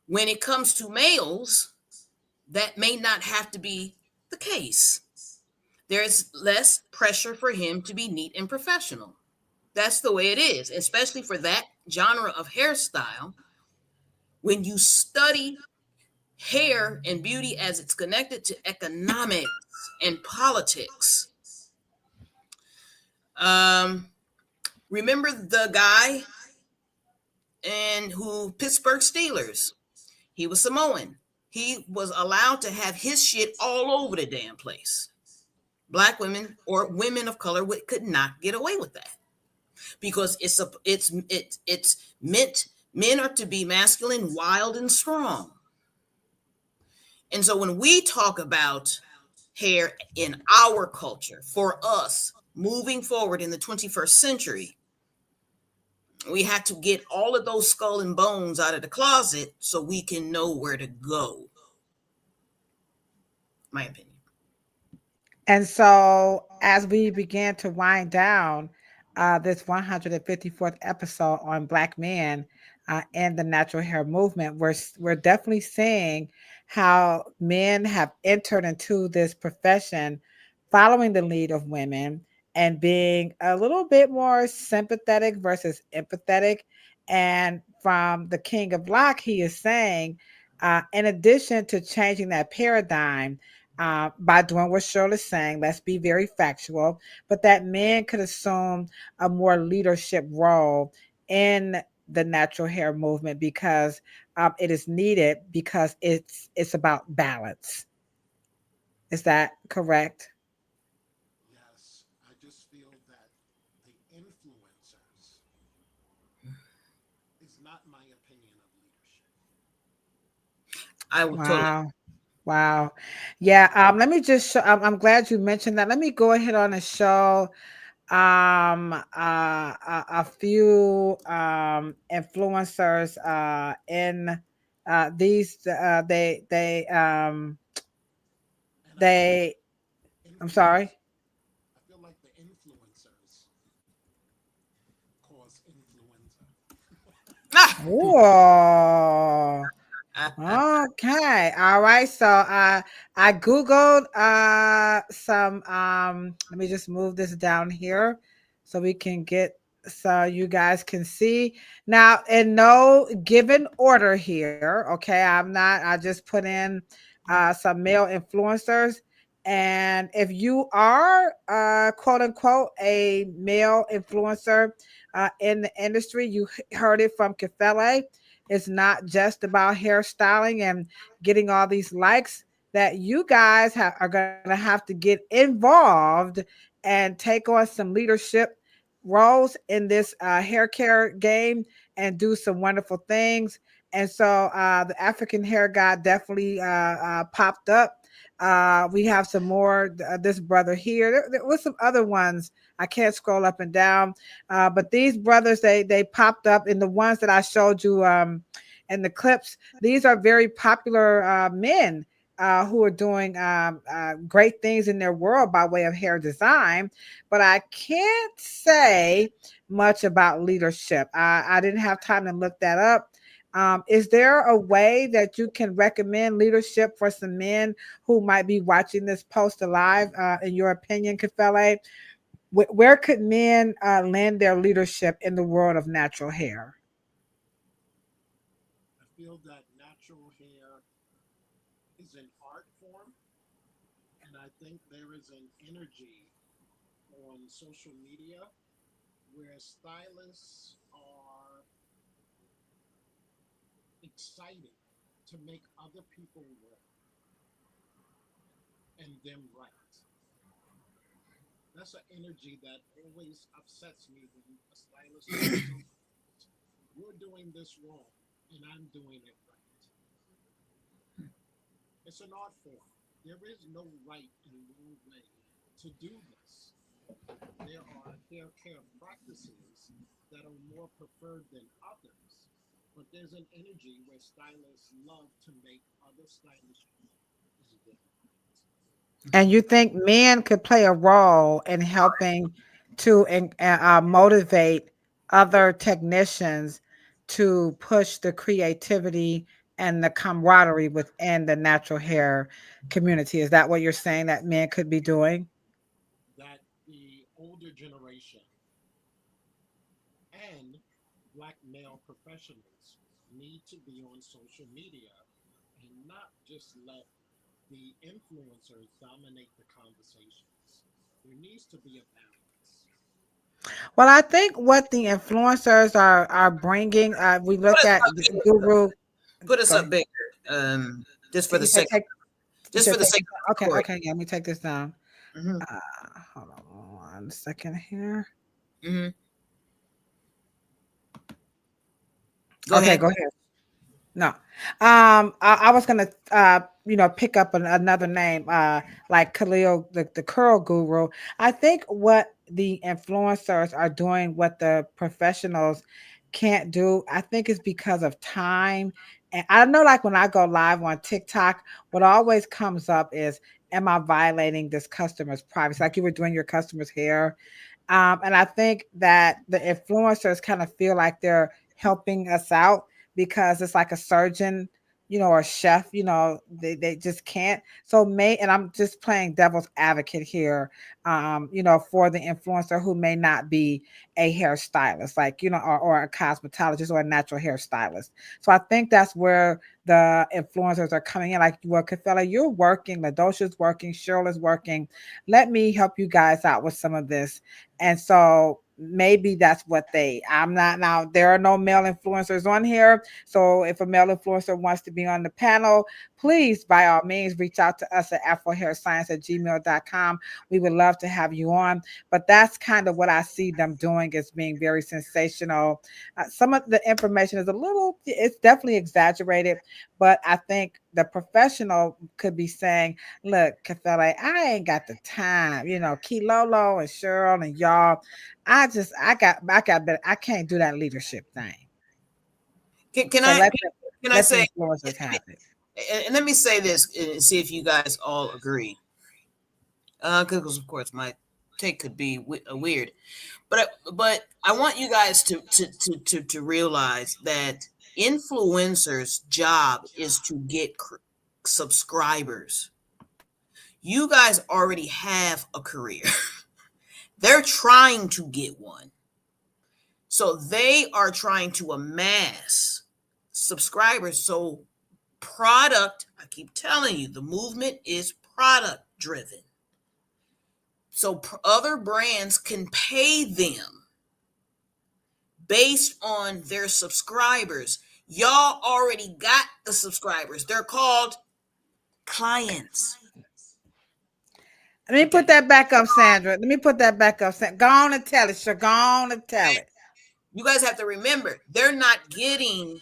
when it comes to males, that may not have to be the case. There's less pressure for him to be neat and professional. That's the way it is, especially for that genre of hairstyle. When you study hair and beauty as it's connected to economics and politics. Remember the guy who Pittsburgh Steelers? He was Samoan. He was allowed to have his shit all over the damn place. Black women or women of color could not get away with that, because it's meant men are to be masculine, wild, and strong. And so when we talk about hair in our culture, for us moving forward in the 21st century, We have to get all of those skull and bones out of the closet so we can know where to go. My opinion. And so, as we began to wind down this 154th episode on Black men and the natural hair movement, we're definitely seeing how men have entered into this profession following the lead of women and being a little bit more sympathetic versus empathetic. And from the King of Black, he is saying, in addition to changing that paradigm, by doing what Cheryl is saying. Let's be very factual, but that men could assume a more leadership role in the natural hair movement because it is needed because it's about balance. Is that correct? Yes, I just feel that the influencers is not my opinion of leadership. I would totally. Wow. Wow. Yeah. Let me just show, I'm glad you mentioned that. Let me go ahead on and show a few influencers in these And I feel they I'm sorry. influence. I feel like the influencers cause influenza. Whoa. Okay. All right. So I Googled some let me just move this down here so we can get so you guys can see. Now in no given order here, okay? I just put in some male influencers. And if you are quote unquote a male influencer in the industry, you heard it from Kefele. It's not just about hairstyling and getting all these likes that you guys are going to have to get involved and take on some leadership roles in this hair care game and do some wonderful things. And so the African hair god definitely popped up. We have some more. This brother here. There was some other ones. I can't scroll up and down, but these brothers they popped up in the ones that I showed you in the clips. These are very popular men who are doing great things in their world by way of hair design. But I can't say much about leadership. I didn't have time to look that up. Is there a way that you can recommend leadership for some men who might be watching this post alive, in your opinion, Kefele? Where could men lend their leadership in the world of natural hair? I feel that natural hair is an art form, and I think there is an energy on social media where stylists are excited to make other people wrong and them right. That's an energy that always upsets me when a stylist says, "You're doing this wrong and I'm doing it right." It's an art form. There is no right and wrong way to do this. There are hair care practices that are more preferred than others, but there's an energy where stylists love to make other stylists is them. And you think men could play a role in helping to motivate other technicians to push the creativity and the camaraderie within the natural hair community? Is that what you're saying that men could be doing? That the older generation and black male professionals need to be on social media and not just let the influencers dominate the conversations. There needs to be a balance. Well, I think what the influencers are bringing, we Put look us at up Guru. bigger. Put us Go up ahead. bigger. Just for You the said sake. take. You Just said for the take sake this of down. Okay, recording. okay. Yeah, let me take this down. Mm-hmm. Hold on 1 second here. Mm-hmm. Go Okay, ahead. go ahead. No. I was gonna pick up another name, like Khalil, the curl guru. I think what the influencers are doing what the professionals can't do, I think it's because of time. And I know, like when I go live on TikTok, what always comes up is, am I violating this customer's privacy? Like you were doing your customer's hair. And I think that the influencers kind of feel like they're helping us out because it's like a surgeon, or a chef, they just can't. So and I'm just playing devil's advocate here, for the influencer who may not be a hairstylist, like, or a cosmetologist or a natural hairstylist. So I think that's where the influencers are coming in. Like, well, Kafela, you're working, Ladosha's working, Cheryl is working. Let me help you guys out with some of this. And so maybe that's what I'm not, now there are no male influencers on here. So if a male influencer wants to be on the panel, please, by all means, reach out to us at afrohairscience@gmail.com. We would love to have you on. But that's kind of what I see them doing, is being very sensational. Some of the information is it's definitely exaggerated, but I think the professional could be saying, look, Kafela, I ain't got the time, Kilolo and Cheryl and y'all, I got better. I can't do that leadership thing. Can So I say, influencers have it. And let me say this and see if you guys all agree. Because of course my take could be weird, but I want you guys to realize that influencers' job is to get subscribers. You guys already have a career. They're trying to get one. So they are trying to amass subscribers. So product, I keep telling you, the movement is product driven. So other brands can pay them based on their subscribers. Y'all already got the subscribers. They're called clients. Let me put that back up, Sandra. Let me put that back up. Go on and tell it, sure. Go on and tell it. You guys have to remember, they're not getting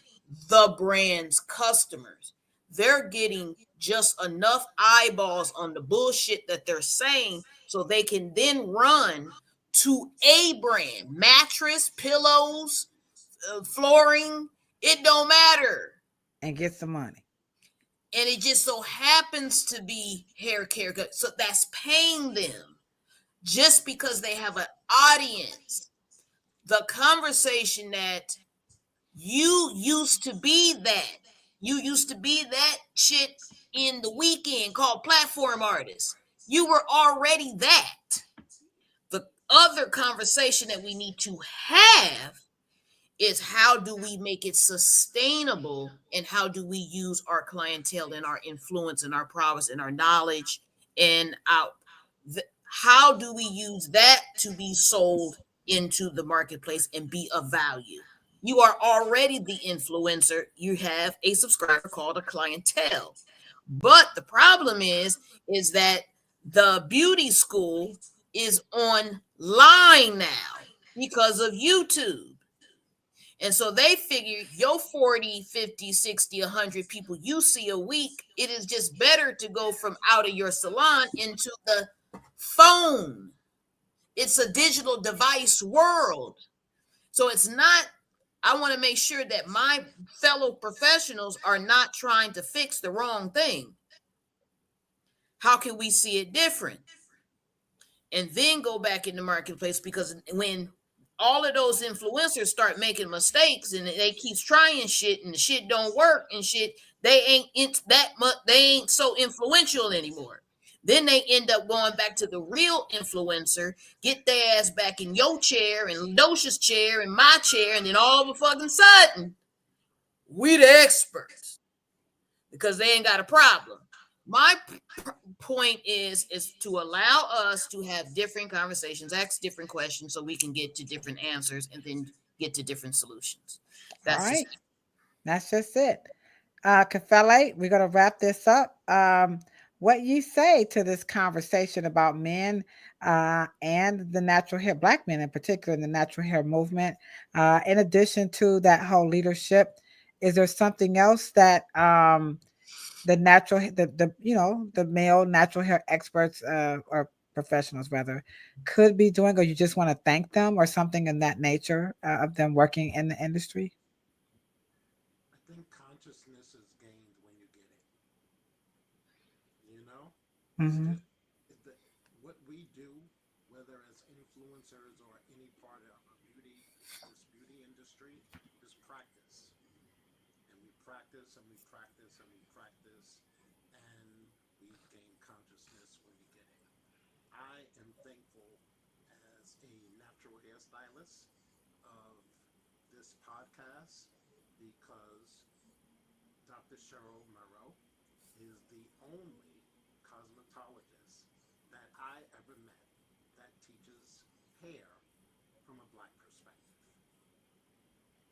the brand's customers. They're getting just enough eyeballs on the bullshit that they're saying so they can then run to a brand. Mattress, pillows, flooring, it don't matter. And get some money. And it just so happens to be hair care. So that's paying them just because they have an audience. The conversation that you used to be that shit in the weekend called platform artists. You were already that. The other conversation that we need to have is, how do we make it sustainable, and how do we use our clientele and our influence and our prowess and our knowledge and how do we use that to be sold into the marketplace and be of value? You are already the influencer. You have a subscriber called a clientele. But the problem is that the beauty school is online now because of YouTube. And so they figure your 40, 50, 60, 100 people you see a week, it is just better to go from out of your salon into the phone. It's a digital device world. So it's not, I want to make sure that my fellow professionals are not trying to fix the wrong thing. How can we see it different? And then go back in the marketplace, because when all of those influencers start making mistakes and they keep trying shit and the shit don't work and shit, they ain't so influential anymore. Then they end up going back to the real influencer, get their ass back in your chair and Ladosha's chair and my chair, and then all of a fucking sudden, we the experts because they ain't got a problem. My point is to allow us to have different conversations, ask different questions so we can get to different answers and then get to different solutions. That's all right. That's just it. Kafela, we're going to wrap this up. What you say to this conversation about men and the natural hair, Black men in particular, in the natural hair movement, in addition to that whole leadership, is there something else that the male natural hair experts or professionals rather could be doing, or you just want to thank them or something in that nature of them working in the industry? I think consciousness is gained when you get it. You know, it's Hmm. just what we do, whether as influencers or any part of this beauty industry, is practice. And we practice and we practice and we practice, and we gain consciousness when we get it. I am thankful as a natural hairstylist of this podcast because Dr. Cheryl Morrow is the only cosmetologist that I ever met that teaches hair from a black perspective.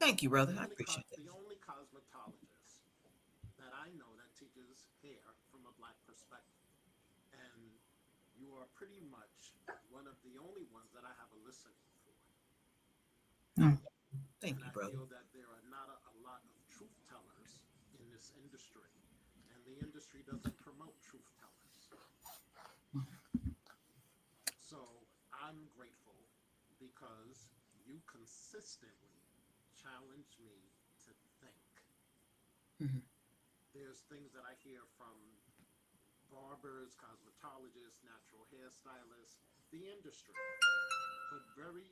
Thank you, brother. I appreciate that. The only cosmetologist that I know that teaches hair from a black perspective. And you are pretty much one of the only ones that I have a listening for. Thank you, brother. I feel that there are not a lot of truth tellers in this industry, and the industry doesn't promote truth tellers. So I'm grateful because you consistently challenge me to think. There's things that I hear from barbers, cosmetologists, natural hairstylists, the industry, but very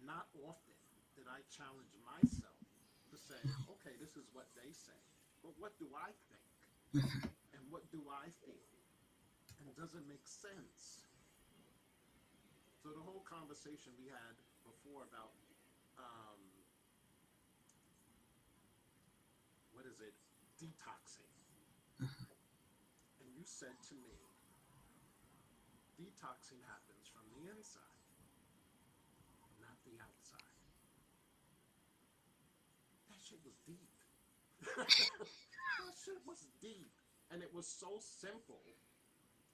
not often did I challenge myself to say, okay, this is what they say, but what do I think? And what do I feel? And does it make sense? So the whole conversation we had before about, what is it, detoxing. And you said to me, detoxing happens from the inside, not the outside. That shit was deep. That shit was deep. And it was so simple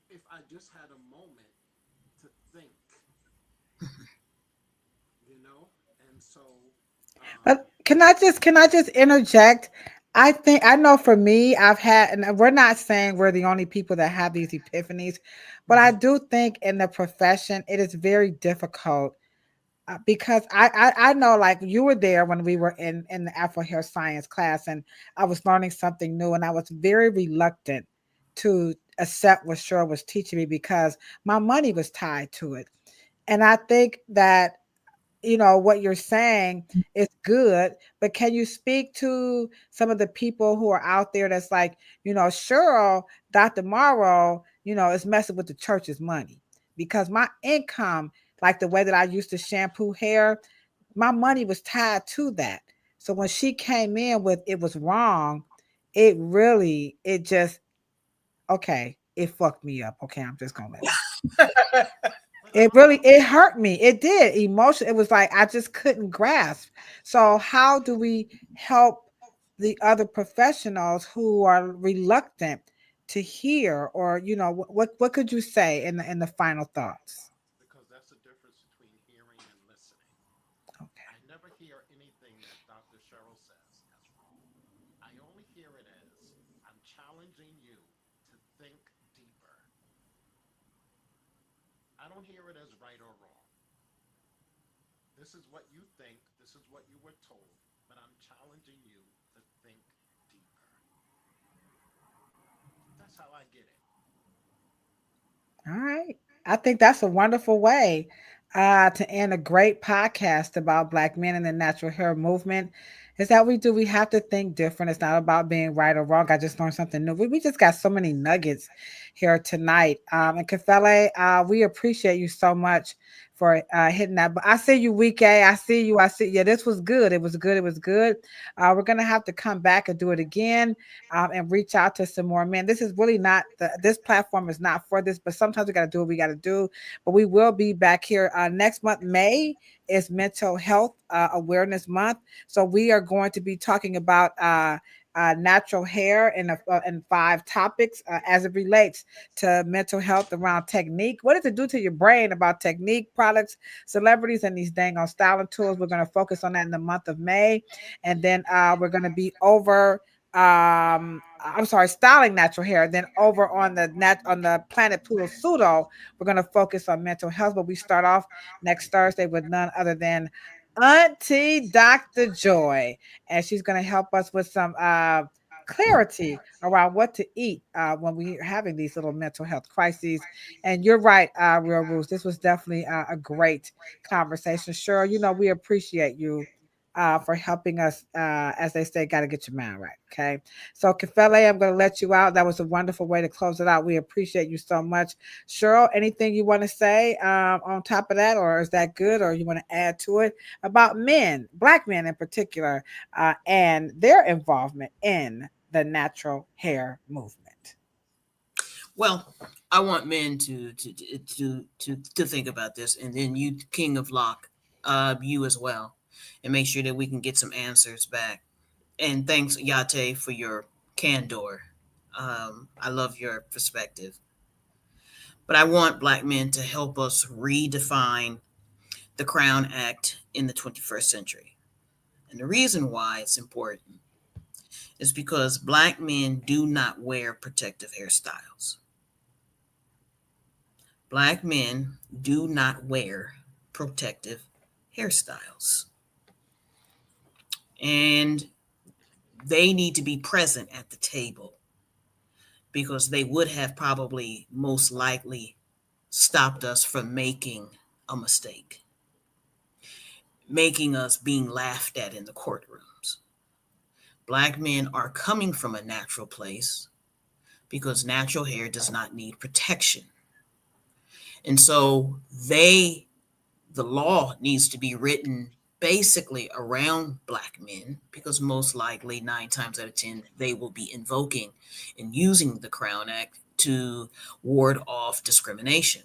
if I just had a moment to think. You know? And so But can I just interject? I think I know for me, I've had, and we're not saying we're the only people that have these epiphanies, but I do think in the profession it is very difficult because I know like you were there when we were in the Afro Hair Science class, and I was learning something new, and I was very reluctant to accept what Cheryl was teaching me because my money was tied to it, and I think that what you're saying is good, but can you speak to some of the people who are out there that's like, Cheryl, Dr. Morrow, is messing with the church's money because my income, like the way that I used to shampoo hair, my money was tied to that. So when she came in with it was wrong, it just, okay, it fucked me up. Okay, I'm just gonna let it. It hurt me. It did emotion. It was like I just couldn't grasp. So how do we help the other professionals who are reluctant to hear, or what could you say in the final thoughts? because that's the difference between hearing and listening. Okay. I never hear anything that Dr. Cheryl says as wrong. I only hear it as I'm challenging you to think deeper. I don't hear it as right or wrong. This is what you think, this is what you were told, but I'm challenging you to think deeper. That's how I get it. All right. I think that's a wonderful way to end a great podcast about Black men in the natural hair movement. Is that we have to think different. It's not about being right or wrong. I just learned something new. We just got so many nuggets here tonight. And Kafele, we appreciate you so much for hitting that. But I see you, Week A. I see you. I see. Yeah, this was good. It was good. It was good. We're gonna have to come back and do it again and reach out to some more men. This is really not this platform is not for this, but sometimes we got to do what we got to do. But we will be back here next month. May is Mental Health Awareness Month, so we are going to be talking about natural hair and 5 topics as it relates to mental health around technique. What does it do to your brain about technique, products, celebrities, and these dang on styling tools? We're going to focus on that in the month of May, and then we're going to be over I'm sorry, styling natural hair. Then over on the Planet Pluto Pseudo, we're going to focus on mental health. But we start off next Thursday with none other than Auntie Dr. Joy, and she's going to help us with some clarity around what to eat when we're having these little mental health crises. And you're right, Real Rules. This was definitely a great conversation. Cheryl, we appreciate you for helping us, as they say, got to get your mind right. Okay. So, Kefele, I'm going to let you out. That was a wonderful way to close it out. We appreciate you so much. Cheryl, anything you want to say on top of that, or is that good, or you want to add to it about men, Black men in particular, and their involvement in the natural hair movement? Well, I want men to think about this, and then you, King of Lock, you as well, and make sure that we can get some answers back. And thanks, Yate, for your candor. I love your perspective. But I want Black men to help us redefine the Crown Act in the 21st century. And the reason why it's important is because Black men do not wear protective hairstyles. Black men do not wear protective hairstyles. And they need to be present at the table, because they would have probably most likely stopped us from making a mistake, making us being laughed at in the courtrooms. Black men are coming from a natural place because natural hair does not need protection. And so the law needs to be written basically around Black men, because most likely 9 times out of 10, they will be invoking and using the Crown Act to ward off discrimination.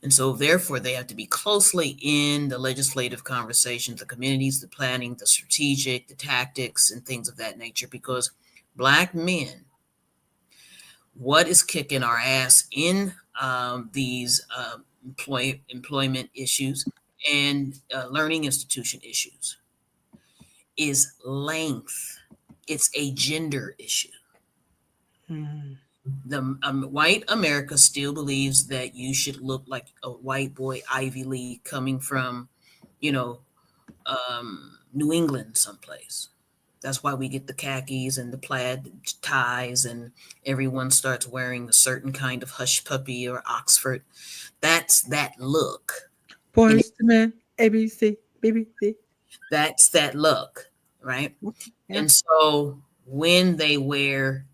And so therefore, they have to be closely in the legislative conversations, the communities, the planning, the strategic, the tactics, and things of that nature, because Black men, what is kicking our ass in these employment issues and learning institution issues is length. It's a gender issue. Mm. The white America still believes that you should look like a white boy Ivy League coming from, New England someplace. That's why we get the khakis and the plaid ties, and everyone starts wearing a certain kind of hush puppy or Oxford. That's that look. Boys to men, ABC, BBC. That's that look, right? Yeah. And so when they wear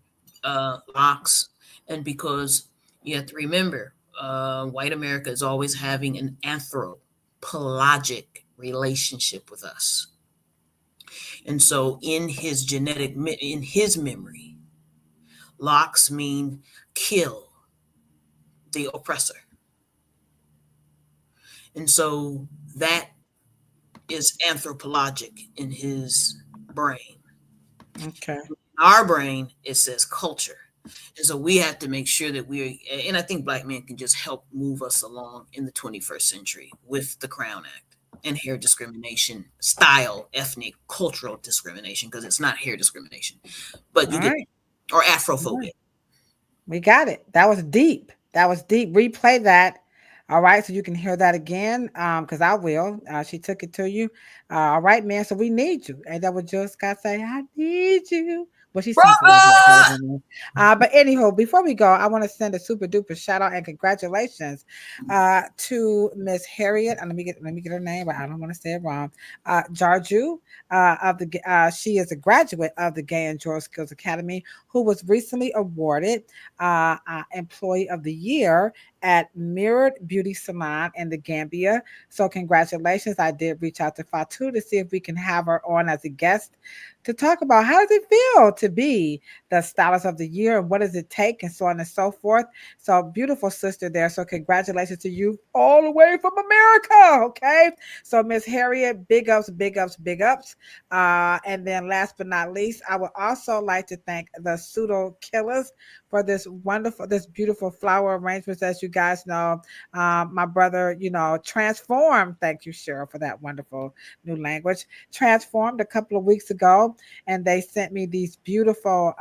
locks, and because you have to remember, white America is always having an anthropologic relationship with us. And so in his memory, locks mean kill the oppressor. And so that is anthropologic in his brain. Okay. In our brain, it says culture. And so we have to make sure that and I think Black men can just help move us along in the 21st century with the Crown Act and hair discrimination, style, ethnic, cultural discrimination, because it's not hair discrimination, but or Afrophobia. Right. We got it. That was deep. Replay that. All right, so you can hear that again, because I will. She took it to you. All right, man. So we need you. And that would just Scott say, I need you. Well, she sings a little bit better than me. But anyhow, before we go, I want to send a super duper shout out and congratulations to Miss Harriet. And let me get her name, but I don't want to say it wrong. Jarju she is a graduate of the Gay and Joy Skills Academy, who was recently awarded Employee of the Year at Mirrored Beauty Salon in the Gambia. So congratulations. I did reach out to Fatu to see if we can have her on as a guest to talk about how does it feel to be the stylist of the year and what does it take and so on and so forth. So beautiful sister there. So congratulations to you all the way from America. Okay. So Miss Harriet, big ups, big ups, big ups. And then last but not least, I would also like to thank the Pseudo Killers for this beautiful flower arrangements. As you guys know, my brother, transformed. Thank you, Cheryl, for that wonderful new language. Transformed a couple of weeks ago, and they sent me these beautiful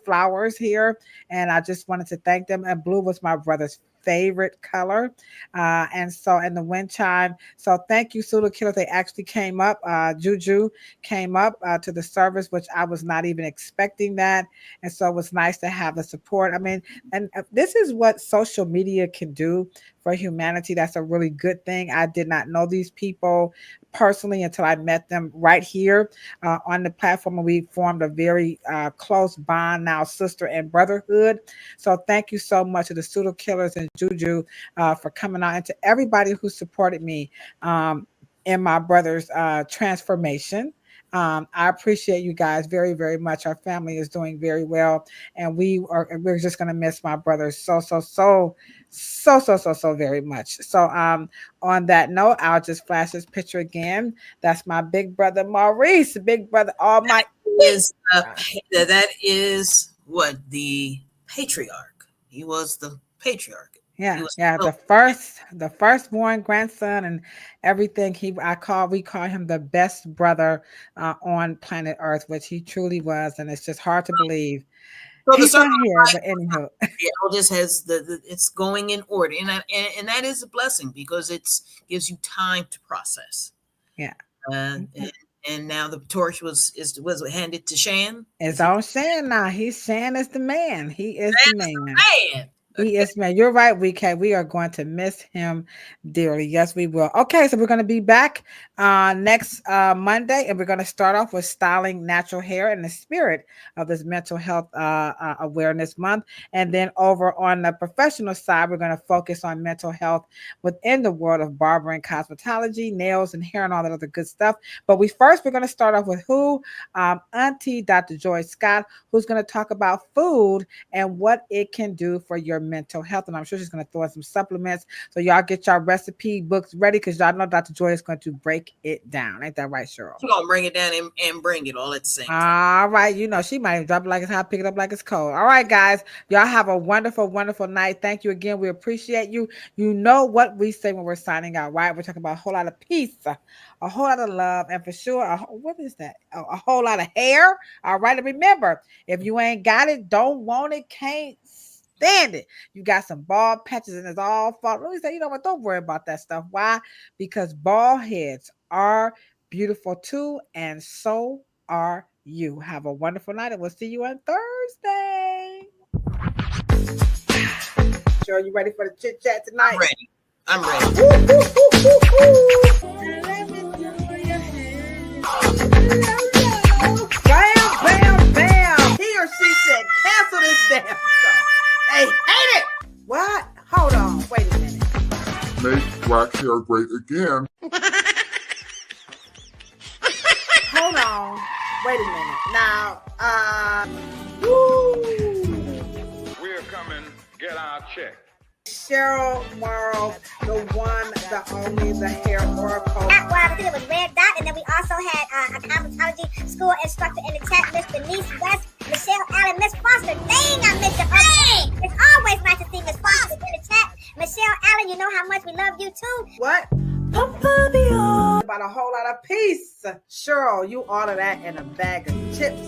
flowers here, and I just wanted to thank them. And blue was my brother's favorite color, and so in the wind chime. So thank you, Pseudo Killers. They actually came up. Juju came up to the service, which I was not even expecting that, and so it was nice to have the support. I mean, and this is what social media can do for humanity. That's a really good thing. I did not know these people personally until I met them right here on the platform, and we formed a very close bond now, sister and brotherhood. So thank you so much to the Pseudo Killers and Juju for coming out, and to everybody who supported me in my brother's transformation. I appreciate you guys very, very much. Our family is doing very well, and we're just gonna miss my brother so very much. So on that note, I'll just flash this picture again. That's my big brother Maurice, big brother. All my that is what the patriarch. He was the patriarch. Yeah, the firstborn grandson and everything. We call him the best brother on planet Earth, which he truly was, and it's just hard to believe. So he's not here, but anyhow, it all just has it's going in order, and that is a blessing because it gives you time to process. Yeah. And now the torch was handed to Shan. It's on Shan now. Shan is the man. He is the man. He is man. You're right, WK. We are going to miss him dearly. Yes, we will. Okay, so we're going to be back next Monday, and we're going to start off with styling natural hair in the spirit of this mental health awareness month. And then over on the professional side, we're going to focus on mental health within the world of barbering, cosmetology, nails, and hair, and all that other good stuff. But we're going to start off with Auntie Dr. Joy Scott, who's going to talk about food and what it can do for your mental health. And I'm sure she's going to throw in some supplements. So y'all get your recipe books ready, because y'all know Dr. Joy is going to break it down. Ain't that right, Cheryl? She's going to bring it down and bring it all at the same time. All right. You know, she might drop it like it's hot, pick it up like it's cold. All right, guys. Y'all have a wonderful, wonderful night. Thank you again. We appreciate you. You know what we say when we're signing out, right? We're talking about a whole lot of peace, a whole lot of love, and for sure, what is that? A whole lot of hair. All right. And remember, if you ain't got it, don't want it, can't stand it. You got some bald patches and it's all fall. Really say, you know what? Don't worry about that stuff. Why? Because bald heads are beautiful too, and so are you. Have a wonderful night, and we'll see you on Thursday. Cheryl, you ready for the chit chat tonight? I'm ready. Bam, bam, bam. He or she said, cancel this damn show. They hate it. What? Hold on. Wait a minute. Make black hair great again. Hold on. Wait a minute. Now, We're coming get our check. Cheryl, Morrow, the one, the only, the hair oracle. I think it was Red Dot, and then we also had a cosmetology school instructor in the chat, Miss Denise West, Michelle Allen, Miss Foster. Dang, I missed your hey! It's always nice to see Miss Foster in the chat. Michelle Allen, you know how much we love you too. What? About a whole lot of peace. Cheryl, you order that in a bag of chips.